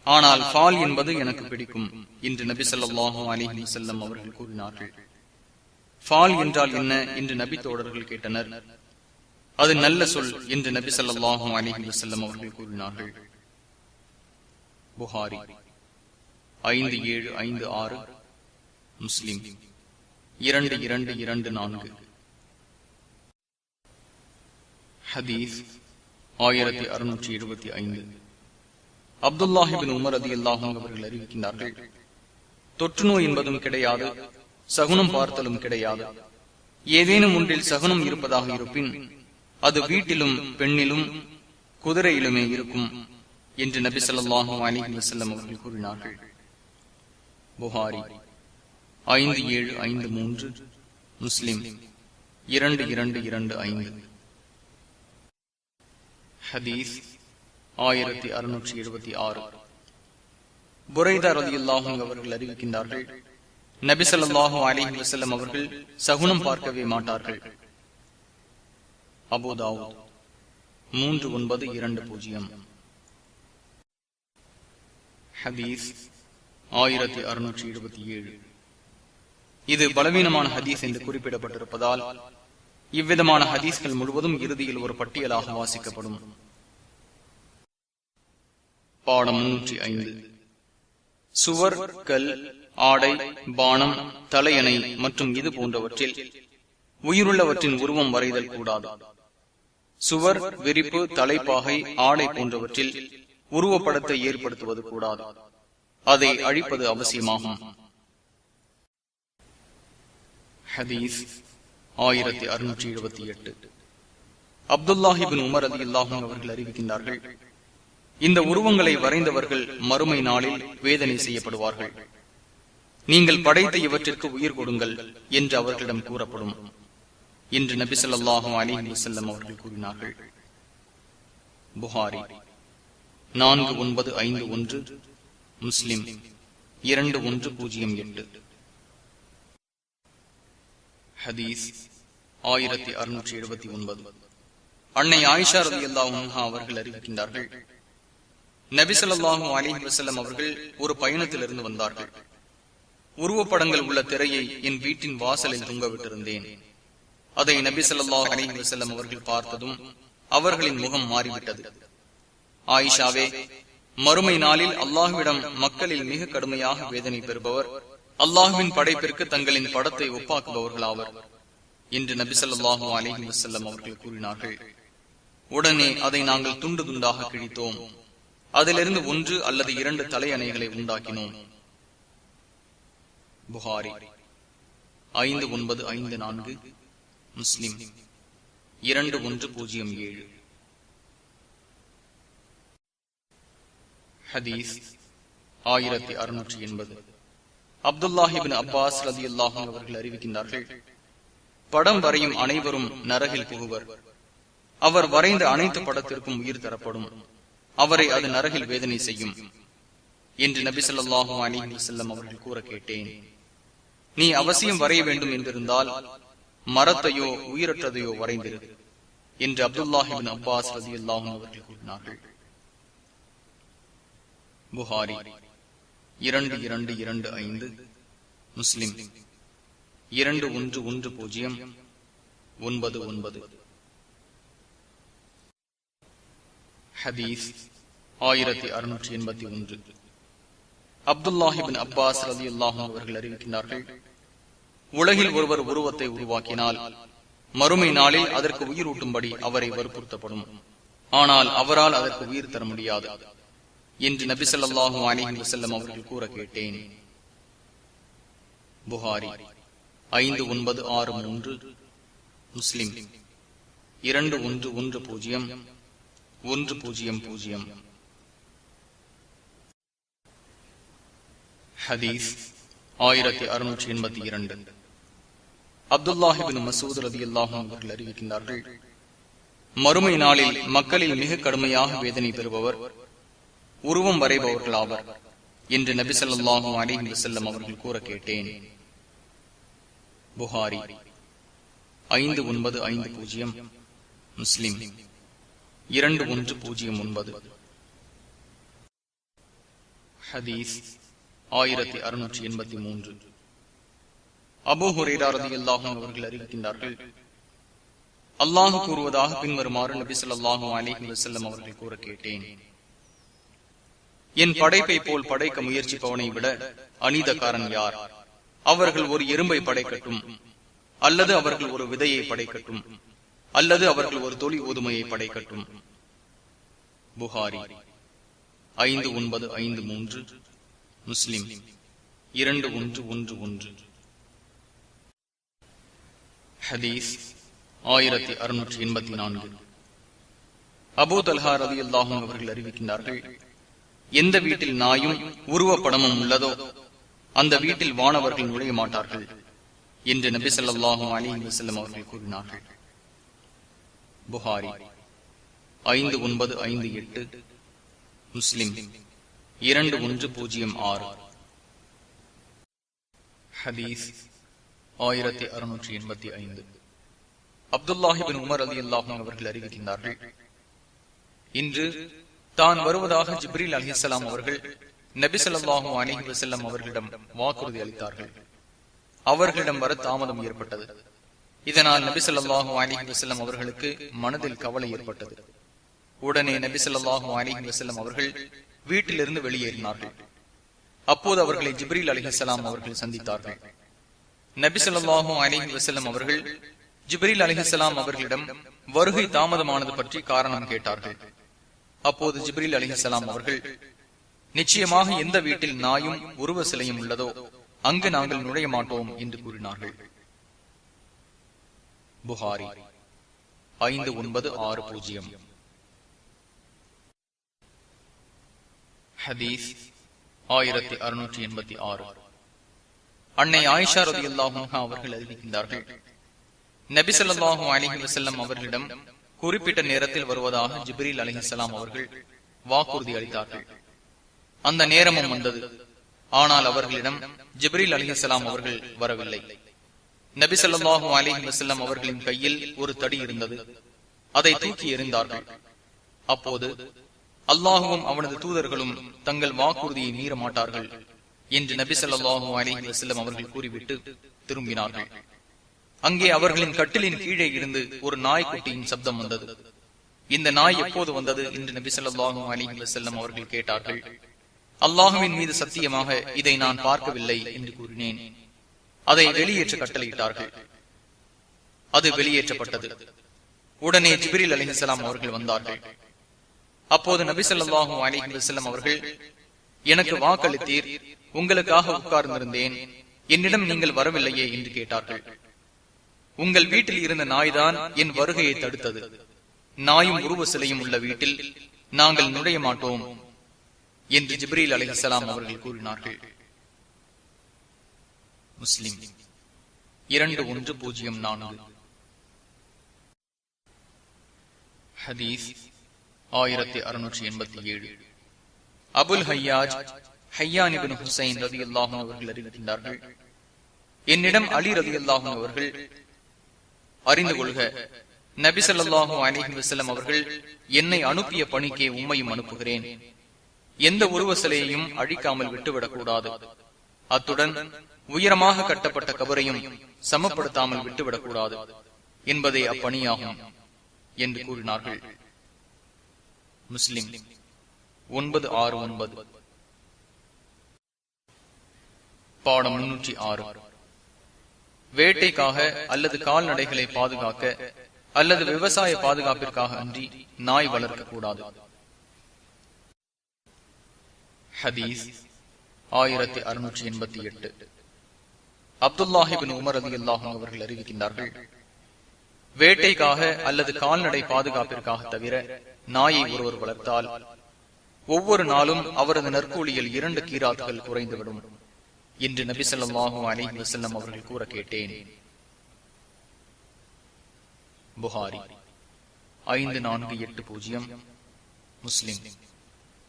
ஆனால் ஃபால் என்பது எனக்கு பிடிக்கும் என்று நபி ஸல்லல்லாஹு அலைஹி வஸல்லம் அவர்கள் கூறினார்கள். ஃபால் என்றால் என்ன என்று நபி தோழர்கள் கேட்டனர். அது நல்ல சொல் என்று நபி ஸல்லல்லாஹு அலைஹி வஸல்லம் அவர்கள் கூறினார்கள். புகாரி 5756, முஸ்லிம் 2224. ஹதீஸ் 1675. அப்துல்லாஹ் இப்னு உமர் ரலியல்லாஹு அன்ஹு அவர்கள் அறிவிக்கின்றார்கள், தொற்று நோய் என்பதும் கிடையாது, சகுனம் பார்த்தலும் கிடையாது. ஏதேனும் ஒன்றில் சகுனம் இருப்பதாக இருப்பின் அது வீட்டிலும் பெண்ணிலும் குதிரையிலுமே இருக்கும் என்று நபி ஸல்லல்லாஹு அலைஹி வஸல்லம் அவர்கள் கூறினார்கள். புகாரி 5753, முஸ்லிம் 2225. ஹதீஸ் 1676. புரைதா ரலியல்லாஹு அன்ஹு அவர்கள் அறிவிக்கின்றார்கள், நபி ஸல்லல்லாஹு அலைஹி வஸல்லம் அவர்கள் சகுனம் பார்க்கவே மாட்டார்கள். அபூ தாவூத் 3920. ஹதீஸ் 1677. இது பலவீனமான ஹதீஸ் என்று குறிப்பிடப்பட்டிருப்பதால் இவ்விதமான ஹதீஸ்கள் முழுவதும் இறுதியில் ஒரு பட்டியலாக வாசிக்கப்படும். பாடம் 305. சுவர், கல், ஆடை, பானம், தலையணை மற்றும் இது போன்றவற்றில் உயிருள்ளவற்றின் உருவம் வரைதல் கூடாது. சுவர், விரிப்பு, தலைப்பாகை, ஆடை போன்றவற்றில் உருவப்படத்தை ஏற்படுத்துவது கூடாது. அதை அழிப்பது அவசியமாகும். ஹதீஸ் 1678. அப்துல்லாஹ் இப்னு உமர் ரலியல்லாஹு அன்ஹு அவர்கள் அறிவிக்கின்றார்கள், இந்த உருவங்களை வரைந்தவர்கள் மறுமை நாளில் வேதனை செய்யப்படுவார்கள். நீங்கள் படைத்த இவற்றிற்கு உயிர் கொடுங்கள் என்று அவர்களிடம் கூறப்படும் என்று நபி ஸல்லல்லாஹு அலைஹி வஸல்லம் அவர்கள் கூறினார்கள். புகாரி 4951, முஸ்லிம் 2108. ஹதீஸ் 1679. அன்னை ஆயிஷா ரலியல்லாஹு அன்ஹா அவர்கள் அறிவிக்கின்றார்கள், நபி ஸல்லல்லாஹு அலைஹி வஸல்லம் அவர்கள் ஒரு பயணத்திலிருந்து வந்தார்கள். உருவப்படங்கள் உள்ள திரையை என் வீட்டின் வாசலில் தொங்கவிட்டிருந்தேன். அதை நபி ஸல்லல்லாஹு அலைஹி வஸல்லம் அவர்கள் பார்த்ததும் அவர்களின் முகம் மாறிவிட்டது. ஆயிஷாவே, மறுமை நாளில் அல்லாஹ்விடம் மக்களில் மிக கடுமையாக வேதனை பெறுபவர் அல்லாஹ்வின் படைப்பிற்கு தங்களின் படத்தை ஒப்பாக்குபவர்களாவர் என்று நபி ஸல்லல்லாஹு அலைஹி வஸல்லம் அவர்கள் கூறினார்கள். உடனே அதை நாங்கள் துண்டு துண்டாக கிழித்தோம். அதிலிருந்து 1 அல்லது 2 தலையணைகளை உண்டாக்கினோம். புகாரி 5954, முஸ்லிம் 2107. ஹதீஸ் 1680. அப்துல்லாஹ் இப்னு அப்பாஸ் ரலியல்லாஹு அன்ஹு அவர்கள் அறிவிக்கின்றார்கள், படம் வரையும் அனைவரும் நரகில் புகுவர். அவர் வரைந்த அனைத்து படத்திற்கும் உயிர் தரப்படும். அவரை அது நரகில் வேதனை செய்யும் என்று நபி ஸல்லல்லாஹு அலைஹி வஸல்லம் அவர்கள் கூற கேட்டேன். நீ அவசியம் வரைய வேண்டும் என்றிருந்தால் மரத்தையோ உயிரற்றதையோ வரைந்திரு என்று அப்துல்லாஹ் இப்னு அப்பாஸ் ரலியல்லாஹு அன்ஹு அவர்கள் கூறினார்கள். புகாரி 2225, முஸ்லிம் 211099. ஹதீஸ் 1681. அப்துல்லாஹ் இப்னு அப்பாஸ் ரலியல்லாஹு அன்ஹு அவர்கள் அறிவிக்கின்றார்கள், உலகில் ஒருவர் உருவத்தை உருவாக்கினால் மறுமை நாளில் அதற்கு உயிர் ஊட்டும்படி அவரை வற்புறுத்தப்படும். ஆனால் அவரால் அதற்கு உயிர் தர முடியாது என்று நபி ஸல்லல்லாஹு அலைஹி வஸல்லம் அவர்கள் கூற கேட்டேன். புகாரி 5963, முஸ்லிம் 211010. ஹதீஸ் 1682. அப்துல்லாஹ் இப்னு மஸ்ஊத் ரலியல்லாஹு அன்ஹு அவர்கள் அறிவிக்கின்றார்கள், மறுமை நாளில் மக்களில் மிக கடுமையாக வேதனை பெறுபவர் உருவம் வரைபவர்களாவர் என்று நபி ஸல்லல்லாஹு அலைஹி வஸல்லம் அவர்கள் கூற கேட்டேன். புகாரி 5950, முஸ்லிம் 2109. ஹதீஸ் 1683. அபூ ஹுரைரா ரலியல்லாஹு அன்ஹு அவர்கள் அறிவிக்கின்றார்கள், அல்லாஹ் கூறுவதாக பின்வருமாறு நபி ஸல்லல்லாஹு அலைஹி வஸல்லம் அவர்கள் கூற கேட்டேன். என் படைப்பை போல் படைக்க முயற்சிப்பவனை விட அநீதக்காரன் யார்? அவர்கள் ஒரு எறும்பை படைக்கட்டும், அல்லது அவர்கள் ஒரு விதையை படைக்கட்டும், அல்லது அவர்கள் ஒரு தொலி ஓதுமையை படைக்கட்டும். புகாரி 5953, முஸ்லிம் 2111. ஹதீஸ் 1684. அபூ தல்ஹா ரலியல்லாஹு அன்ஹு அவர்கள் அறிவிக்கின்றார்கள், எந்த வீட்டில் நாயும் உருவப்படமும் உள்ளதோ அந்த வீட்டில் வானவர்கள் நுழைய மாட்டார்கள் என்று நபி ஸல்லல்லாஹு அலைஹி வஸல்லம் அவர்கள் கூறினார்கள். புகாரி 5958, முஸ்லிம் 2106. ஹதீஸ் 1685. அப்துல்லாஹ் இப்னு உமர் ரலியல்லாஹு அன்ஹு அவர்கள் அறிவிக்கின்றார்கள், இன்று தான் வருவதாக ஜிப்ரீல் அலைஹிஸ்ஸலாம் அவர்கள் நபி ஸல்லல்லாஹு அலைஹி வஸல்லம் அவர்களிடம் வாக்குறுதி அளித்தார்கள். அவர்களிடம் வர தாமதம் ஏற்பட்டது. இதனால் நபி ஸல்லல்லாஹு அலைஹி வஸல்லம் அவர்களுக்கு மனதில் கவலை ஏற்பட்டது. உடனே நபி ஸல்லல்லாஹு அலைஹி வஸல்லம் அவர்கள் வீட்டிலிருந்து வெளியேறினார்கள். அப்போது அவர்களை ஜிப்ரீல் அலைஹிஸ்ஸலாம் அவர்கள் சந்தித்தார்கள். நபி ஸல்லல்லாஹு அலைஹி வஸல்லம் அவர்கள் ஜிப்ரீல் அலைஹிஸ்ஸலாம் அவர்களிடம் வருகை தாமதமானது பற்றி காரணம் கேட்டார்கள். அப்போது ஜிப்ரீல் அலைஹிஸ்ஸலாம் அவர்கள், நிச்சயமாக எந்த வீட்டில் நாயும் உருவ சிலையும் உள்ளதோ அங்கு நாங்கள் நுழைய மாட்டோம் என்று கூறினார்கள். புகாரி 5960. ஹதீஸ் 1686. அன்னை ஆயிஷா ரலியல்லாஹு அன்ஹா அவர்கள் அறிவிக்கின்றார்கள், நபி ஸல்லல்லாஹு அலைஹி வஸல்லம் அவர்களிடம் குறிப்பிட்ட நேரத்தில் வருவதாக ஜிப்ரீல் அலைஹிஸ்ஸலாம் அவர்கள் வாக்குறுதி அளித்தார்கள். அந்த நேரமும் வந்தது. ஆனால் அவர்களிடம் ஜிப்ரீல் அலைஹிஸ்ஸலாம் அவர்கள் வரவில்லை. நபி ஸல்லல்லாஹு அலைஹி வஸல்லம் அவர்களின் கையில் ஒரு தடி இருந்தது. அதை தூக்கி எறிந்தார்கள். அப்போது அல்லாஹுவும் அவனது தூதர்களும் தங்கள் வாக்குறுதியை மீற மாட்டார்கள் என்று நபி ஸல்லல்லாஹு அலைஹி வஸல்லம் அவர்கள் கூறிவிட்டு திரும்பினார்கள். அங்கே அவர்களின் கட்டிலின் கீழே இருந்து ஒரு நாய்க்குட்டியின் சப்தம் வந்தது. இந்த நாய் எப்போது வந்தது என்று நபி ஸல்லல்லாஹு அலைஹி வஸல்லம் அவர்கள் கேட்டார்கள். அல்லாஹுவின் மீது சத்தியமாக இதை நான் பார்க்கவில்லை என்று கூறினேன். அதை வெளியேற்ற கட்டளையிட்டார்கள். அது வெளியேற்றப்பட்டது. உடனே ஜிப்ரீல் அலைஹிஸ்ஸலாம் அவர்கள் வந்தார்கள். அப்போது நபி ஸல்லல்லாஹு அலைஹி வஸல்லம் அவர்கள், எனக்கு வாக்களித்தீர், உங்களுக்காக உட்கார்ந்திருந்தேன், என்னிடம் நீங்கள் வரவில்லையே என்று கேட்டார்கள். உங்கள் வீட்டில் இருந்த நாய்தான் என் வருகையை தடுத்தது. நாயும் உருவ சிலையும் உள்ள வீட்டில் நாங்கள் நுழைய மாட்டோம் என்று ஜிப்ரீல் அலைஹிஸ்ஸலாம் அவர்கள் கூறினார்கள். முஸ்லிம் 2104. ஹதீஸ் 1687. அபுல் ஹய்யாஜ் ஹய்யான் இப்னு ஹுசைன் ரலியல்லாஹு அன்ஹு அவர்கள் அறிவிக்கின்றார்கள், என்னிடம் அலி ரலியல்லாஹு அன்ஹு அவர்கள், அறிந்து கொள்க, நபி ஸல்லல்லாஹு அலைஹி வஸல்லம் அவர்கள் என்னை அனுப்பிய பணிக்கே உம்மையும் அனுப்புகிறேன். எந்த உருவ சிலையையும் அழிக்காமல் விட்டுவிடக் கூடாது. அத்துடன் உயரமாக கட்டப்பட்ட கபரையும் சமப்படுத்தாமல் விட்டுவிடக் கூடாது என்பதே அப்பணியாகும் என்று கூறினார்கள். முஸ்லிம் 969. பாடம் 306. வேட்டைக்காக அல்லது கால்நடைகளை பாதுகாக்க அல்லது விவசாய பாதுகாப்பிற்காக அன்றி நாய் வளர்க்க கூடாது. ஹதீஸ் 1688. அப்துல்லாஹ் இப்னு உமர் ரலியல்லாஹு அன்ஹு அவர்கள் அறிவிக்கின்றார்கள், வேட்டைக்காக அல்லது கால்நடை பாதுகாப்பிற்காக தவிர நாயை ஒருவர் வளர்த்தால் ஒவ்வொரு நாளும் அவரது நற்கூலியில் 2 கீராத்துகள் குறைந்துவிடும் என்று நபி ஸல்லல்லாஹு அலைஹி வஸல்லம் அவர்கள் கூற கேட்டேன். புகாரி 5480, முஸ்லிம்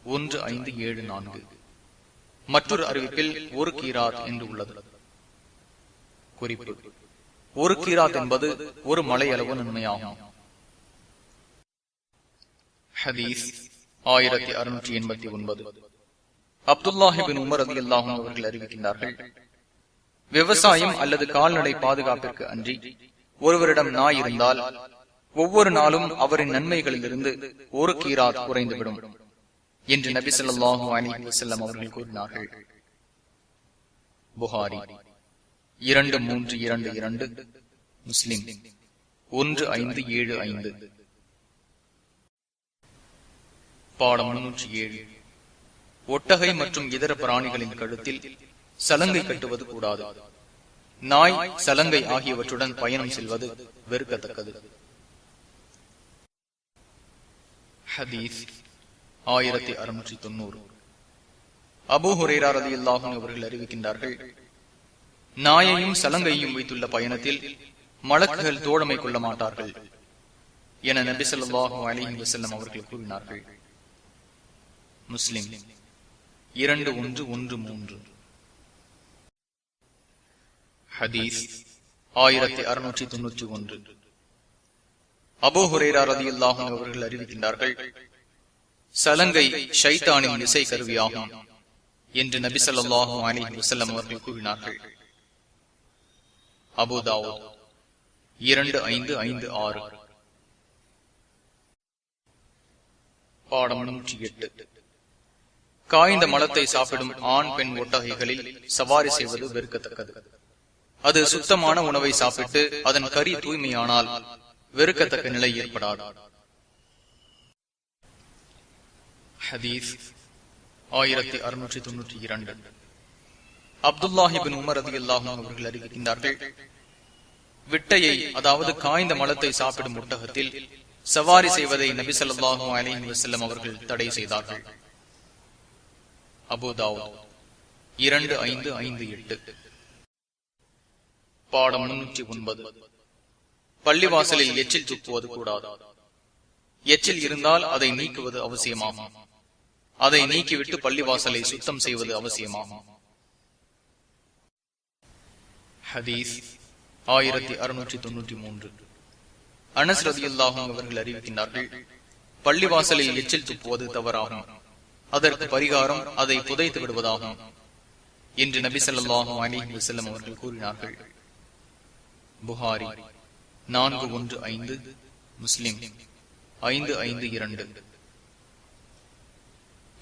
1574. மற்றொரு அறிவிப்பில் 1 கீராத் என்று உள்ளது. குறிப்பு: 1 கீராத் என்பது ஒரு மலை அளவு நன்மையாகும். ஹதீஸ் 1689. அப்துல்லாஹ் இப்னு உமர் ரலியல்லாஹு அன்ஹு அவர்கள் அறிவிக்கின்றார்கள், விவசாயம் அல்லது கால்நடை பாதுகாப்பிற்கு அன்றி ஒருவரிடம் நாய் இருந்தால் ஒவ்வொரு நாளும் அவரின் நன்மைகளிலிருந்து 1 கீராத் குறைந்துவிடும் என்று நபி ஸல்லல்லாஹு அலைஹி வஸல்லம் அவர்கள் கூறினார்கள். புகாரி 2322, முஸ்லிம் 1575. பாடம் 307. ஒட்டகை மற்றும் இதர பிராணிகளின் கழுத்தில் சலங்கை கட்டுவது கூடாது. நாய், சலங்கை ஆகியவற்றுடன் பயணம் செல்வது வெறுக்கத்தக்கது. ஹதீஸ் 1690. அபூ ஹுரைரா ரலியல்லாஹு அன்ஹு அவர்கள் அறிவிக்கின்றார்கள், நாயையும் சலங்கையும் வைத்துள்ள பயணத்தில் மலக்குகள் தோழமை கொள்ள மாட்டார்கள் என நபி ஸல்லல்லாஹு அலைஹி வஸல்லம் அவர்கள் கூறினார்கள். முஸ்லிம் 2113. ஹதீஸ் 1691. அபூ ஹுரைரா ரலியல்லாஹு அன்ஹு அவர்கள் அறிவிக்கின்றார்கள், சலங்கை ஷைத்தானின் இசை கருவியாகும் என்று நபி ஸல்லல்லாஹு அலைஹி வஸல்லம் அவர்கள் கூறினார்கள். அபூ தாவூத் 2556. பாடம் 108. காய்ந்த மலத்தை சாப்பிடும் ஆண் பெண் ஒட்டகைகளில் சவாரி செய்வது வெறுக்கத்தக்கது. அது சுத்தமான உணவை சாப்பிட்டு அதன் கறி தூய்மையானால் வெறுக்கத்தக்க நிலை ஏற்படாது. ஹதீஸ் 1692. அப்துல்லாஹ் இப்னு உமர் ரலியல்லாஹு அன்ஹு அவர்கள் அறிவிக்கின்றார்கள், விட்டையை, அதாவது காய்ந்த மலத்தை சாப்பிடும் ஒட்டகத்தில் சவாரி செய்வதை நபி ஸல்லல்லாஹு அலைஹி வஸல்லம் அவர்கள் தடை செய்தார்கள். அபூ தாவூத் 2558. பாடம் 309. பள்ளிவாசலில் எச்சில் துப்புவது கூடாது. எச்சில் இருந்தால் அதை நீக்குவது அவசியமாகும். அதை நீக்கிவிட்டு பள்ளிவாசலை சுத்தம் செய்வது அவசியமாகும். ஹதீஸ் 1693. அனஸ் ரலியல்லாஹு அன்ஹு அவர்கள் அறிவிக்கின்றார்கள், பள்ளிவாசலில் எச்சில் துப்புவது தவறாகும். அதற்கு பரிகாரம் அதை புதைத்து விடுவதாகும் என்று நபி ஸல்லல்லாஹு அலைஹி வஸல்லம் அவர்கள் கூறினார்கள். புகாரி 415, முஸ்லிம் 552.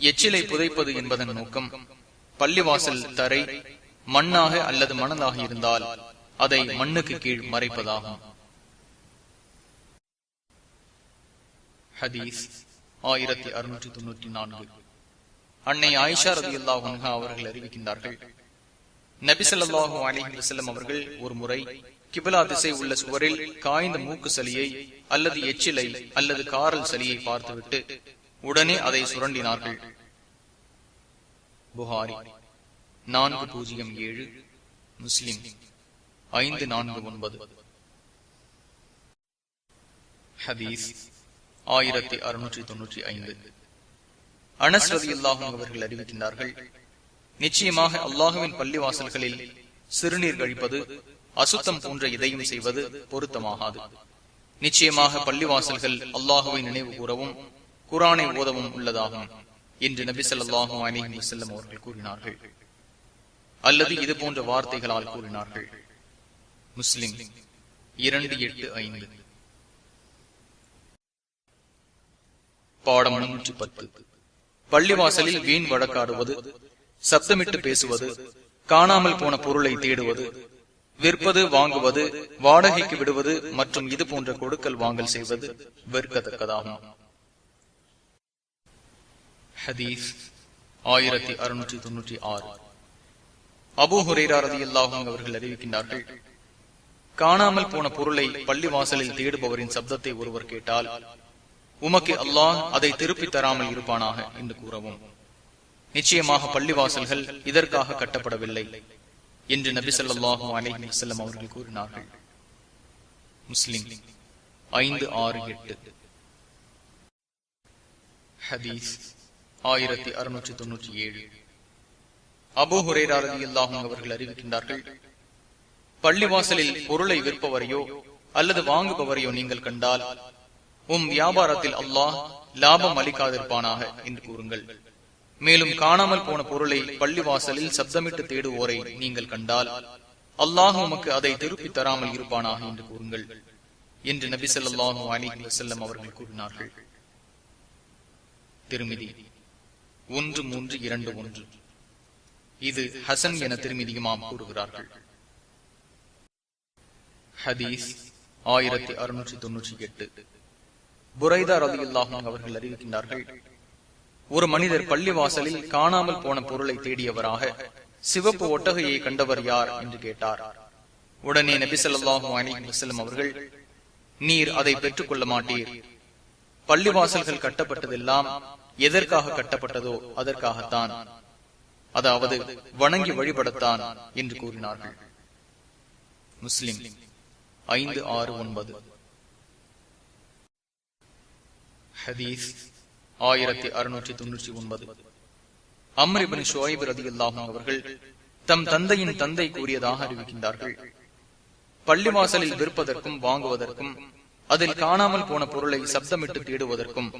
எச்சிலை புதைப்பது என்பதன் நோக்கம் பள்ளிவாசல் தரை மண்ணாக அல்லது மணலாக இருந்தால் அதை மண்ணுக்கு கீழ் மறைப்பதாகும். ஹதீஸ் 1694. அன்னை ஆயிஷா ரலியல்லாஹு அன்ஹா அவர்கள் அறிவிக்கின்றார்கள், நபி ஸல்லல்லாஹு அலைஹி வஸல்லம் அவர்கள் ஒரு முறை கிபிலா திசை உள்ள சுவரில் காய்ந்த மூக்கு சளியை அல்லது எச்சிலை அல்லது காரல் சளியை பார்த்துவிட்டு உடனே அதை சுரண்டினார்கள். புகாரி 407, முஸ்லிம் 549. ஹதீஸ் 1695. அனஸ் ரலியல்லாஹு அன்ஹு அவர்கள் அறிவிக்கின்றார்கள், நிச்சயமாக அல்லாஹுவின் பள்ளிவாசல்களில் சிறுநீர் கழிப்பது, அசுத்தம் போன்ற எதையும் செய்வது பொருத்தமாகாது. நிச்சயமாக பள்ளிவாசல்கள் அல்லாஹுவை நினைவு கூறவும் குர்ஆனை ஓதவும் உள்ளதாகும் என்று நபி ஸல்லல்லாஹு அலைஹி வஸல்லம் அவர்கள் கூறினார்கள். அல்லது இது போன்ற வார்த்தைகளால் கூறினார்கள். முஸ்லிம் 285. பாடம் 110. பள்ளிவாசலில் வீண் வழக்காடுவது, சப்தமிட்டு பேசுவது, காணாமல் போன பொருளை தேடுவது, விற்பது, வாங்குவது, வாடகைக்கு விடுவது மற்றும் இது போன்ற கொடுக்கல் வாங்கல் செய்வது வெறுக்கத்தக்கதாகும். ஹதீஸ் 1696. அபூ ஹுரைரா ரலியல்லாஹு அன்ஹு அவர்கள் அறிவிக்கின்றார்கள், காணாமல் போன பொருளை பள்ளிவாசலில் தேடுபவரின் சப்தத்தை ஒருவர் கேட்டால் உமக்கு அல்லாஹ் அதை திருப்பி தராமல் இருப்பானாக என்று கூறவும். நிச்சயமாக பள்ளிவாசல்கள் இதற்காக கட்டப்படவில்லை என்று நபி ஸல்லல்லாஹு அலைஹி வஸல்லம் அவர்கள் கூறினார்கள். முஸ்லிம் 568. ஹதீஸ் 1697. அபூ ஹுரைரா ரலியல்லாஹு அன்ஹு அவர்கள் அறிவிக்கின்றார்கள், பள்ளிவாசலில் பொருளை விற்பவரையோ அல்லது வாங்குபவரையோ நீங்கள் கண்டால் வியாபாரத்தில் அல்லாஹ் லாபம் அளிக்காதிருப்பானாக என்று கூறுங்கள். மேலும் காணாமல் போன பொருளை பள்ளிவாசலில் சப்தமிட்டு தேடுவோரை நீங்கள் கண்டால் அல்லாஹ் உமக்கு அதை திருப்பி தராமல் இருப்பானாக என்று கூறுங்கள் என்று நபி ஸல்லல்லாஹு அலைஹி வஸல்லம் அவர்கள் கூறினார்கள். திருமிதி 1321. இது ஹசன் என திருமிதி இமாம் கூறுகிறார்கள். ஹதீஸ் 1698. புரைதா ரலியல்லாஹு அன்ஹு அவர்கள் அறிவிக்கின்றார்கள், ஒரு மனிதர் பள்ளிவாசலில் காணாமல் போன பொருளை தேடியவராக சிவப்பு ஒட்டகையை கண்டவர் யார் என்று கேட்டார். உடனே நபி ஸல்லல்லாஹு அலைஹி வஸல்லம் அவர்கள், நீர் அதை பெற்றுக் கொள்ள மாட்டீர். பள்ளிவாசல்கள் கட்டப்பட்டதெல்லாம் எதற்காக கட்டப்பட்டதோ அதற்காகத்தான், அதாவது வணங்கி வழிபடத்தான் என்று கூறினார்கள். முஸ்லிம் 569. ஹதீஸ் 1699. அம்ர் இப்னு ஷுஐப் ரலியல்லாஹு அவர்கள் தம் தந்தையின் தந்தை கூறியதாக அறிவிக்கின்றார்கள், பள்ளிவாசலில் விற்பதற்கும் வாங்குவதற்கும், அதில் காணாமல் போன பொருளை சப்தமிட்டு தேடுவதற்கும்,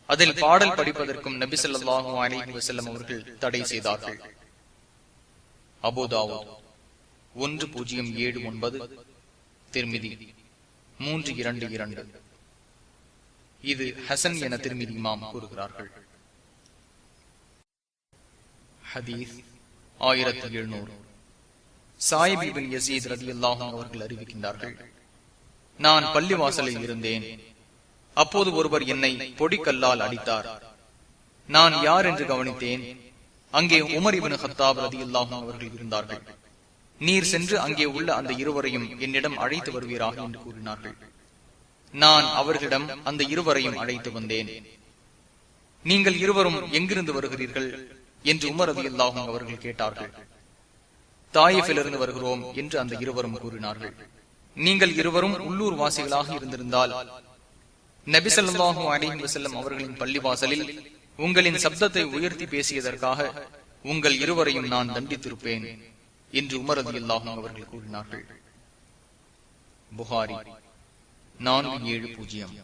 அதில் பாடல் படிப்பதற்கும் நபி ஸல்லல்லாஹு அலைஹி வஸல்லம் அவர்கள் தடை செய்தார்கள். அபூ தாவூத் 1079, திர்மிதி 322. இது ஹசன் என திர்மிதி இமாம் கூறுகிறார்கள். ஹதீஸ் 1700. சாயிப் இப்னு யஸீத் ரலியல்லாஹு அன்ஹு அவர்கள் அறிவிக்கின்றார்கள், நான் பள்ளிவாசலில் இருந்தேன். அப்போது ஒருவர் என்னை பொடிக்கல்லால் அடித்தார். நான் யார் என்று கவனித்தேன். அங்கே உமர் இப்னு கத்தாப் ரலியல்லாஹு அன்ஹு அவர்கள் இருந்தார்கள். நீர் சென்று அங்கே உள்ள அந்த இருவரையும் என்னிடம் அழைத்து வருவீராக என்று கூறினார்கள். நான் அவர்களிடம் அந்த இருவரையும் அழைத்து வந்தேன். நீங்கள் இருவரும் எங்கிருந்து வருகிறீர்கள் என்று உமர் ரலியல்லாஹு அன்ஹு அவர்கள் கேட்டார்கள். தாயிஃபிலிருந்து வருகிறோம் என்று அந்த இருவரும் கூறினார்கள். நீங்கள் இருவரும் உள்ளூர் வாசிகளாக இருந்திருந்தால் நபி ஸல்லல்லாஹு அலைஹி வஸல்லம் அவர்களின் பள்ளிவாசலில் உங்களின் சப்தத்தை உயர்த்தி பேசியதற்காக உங்கள் இருவரையும் நான் தண்டித்திருப்பேன் என்று உமர் ரலியல்லாஹு அன்ஹு அவர்கள் கூறினார்கள். புகாரி 470.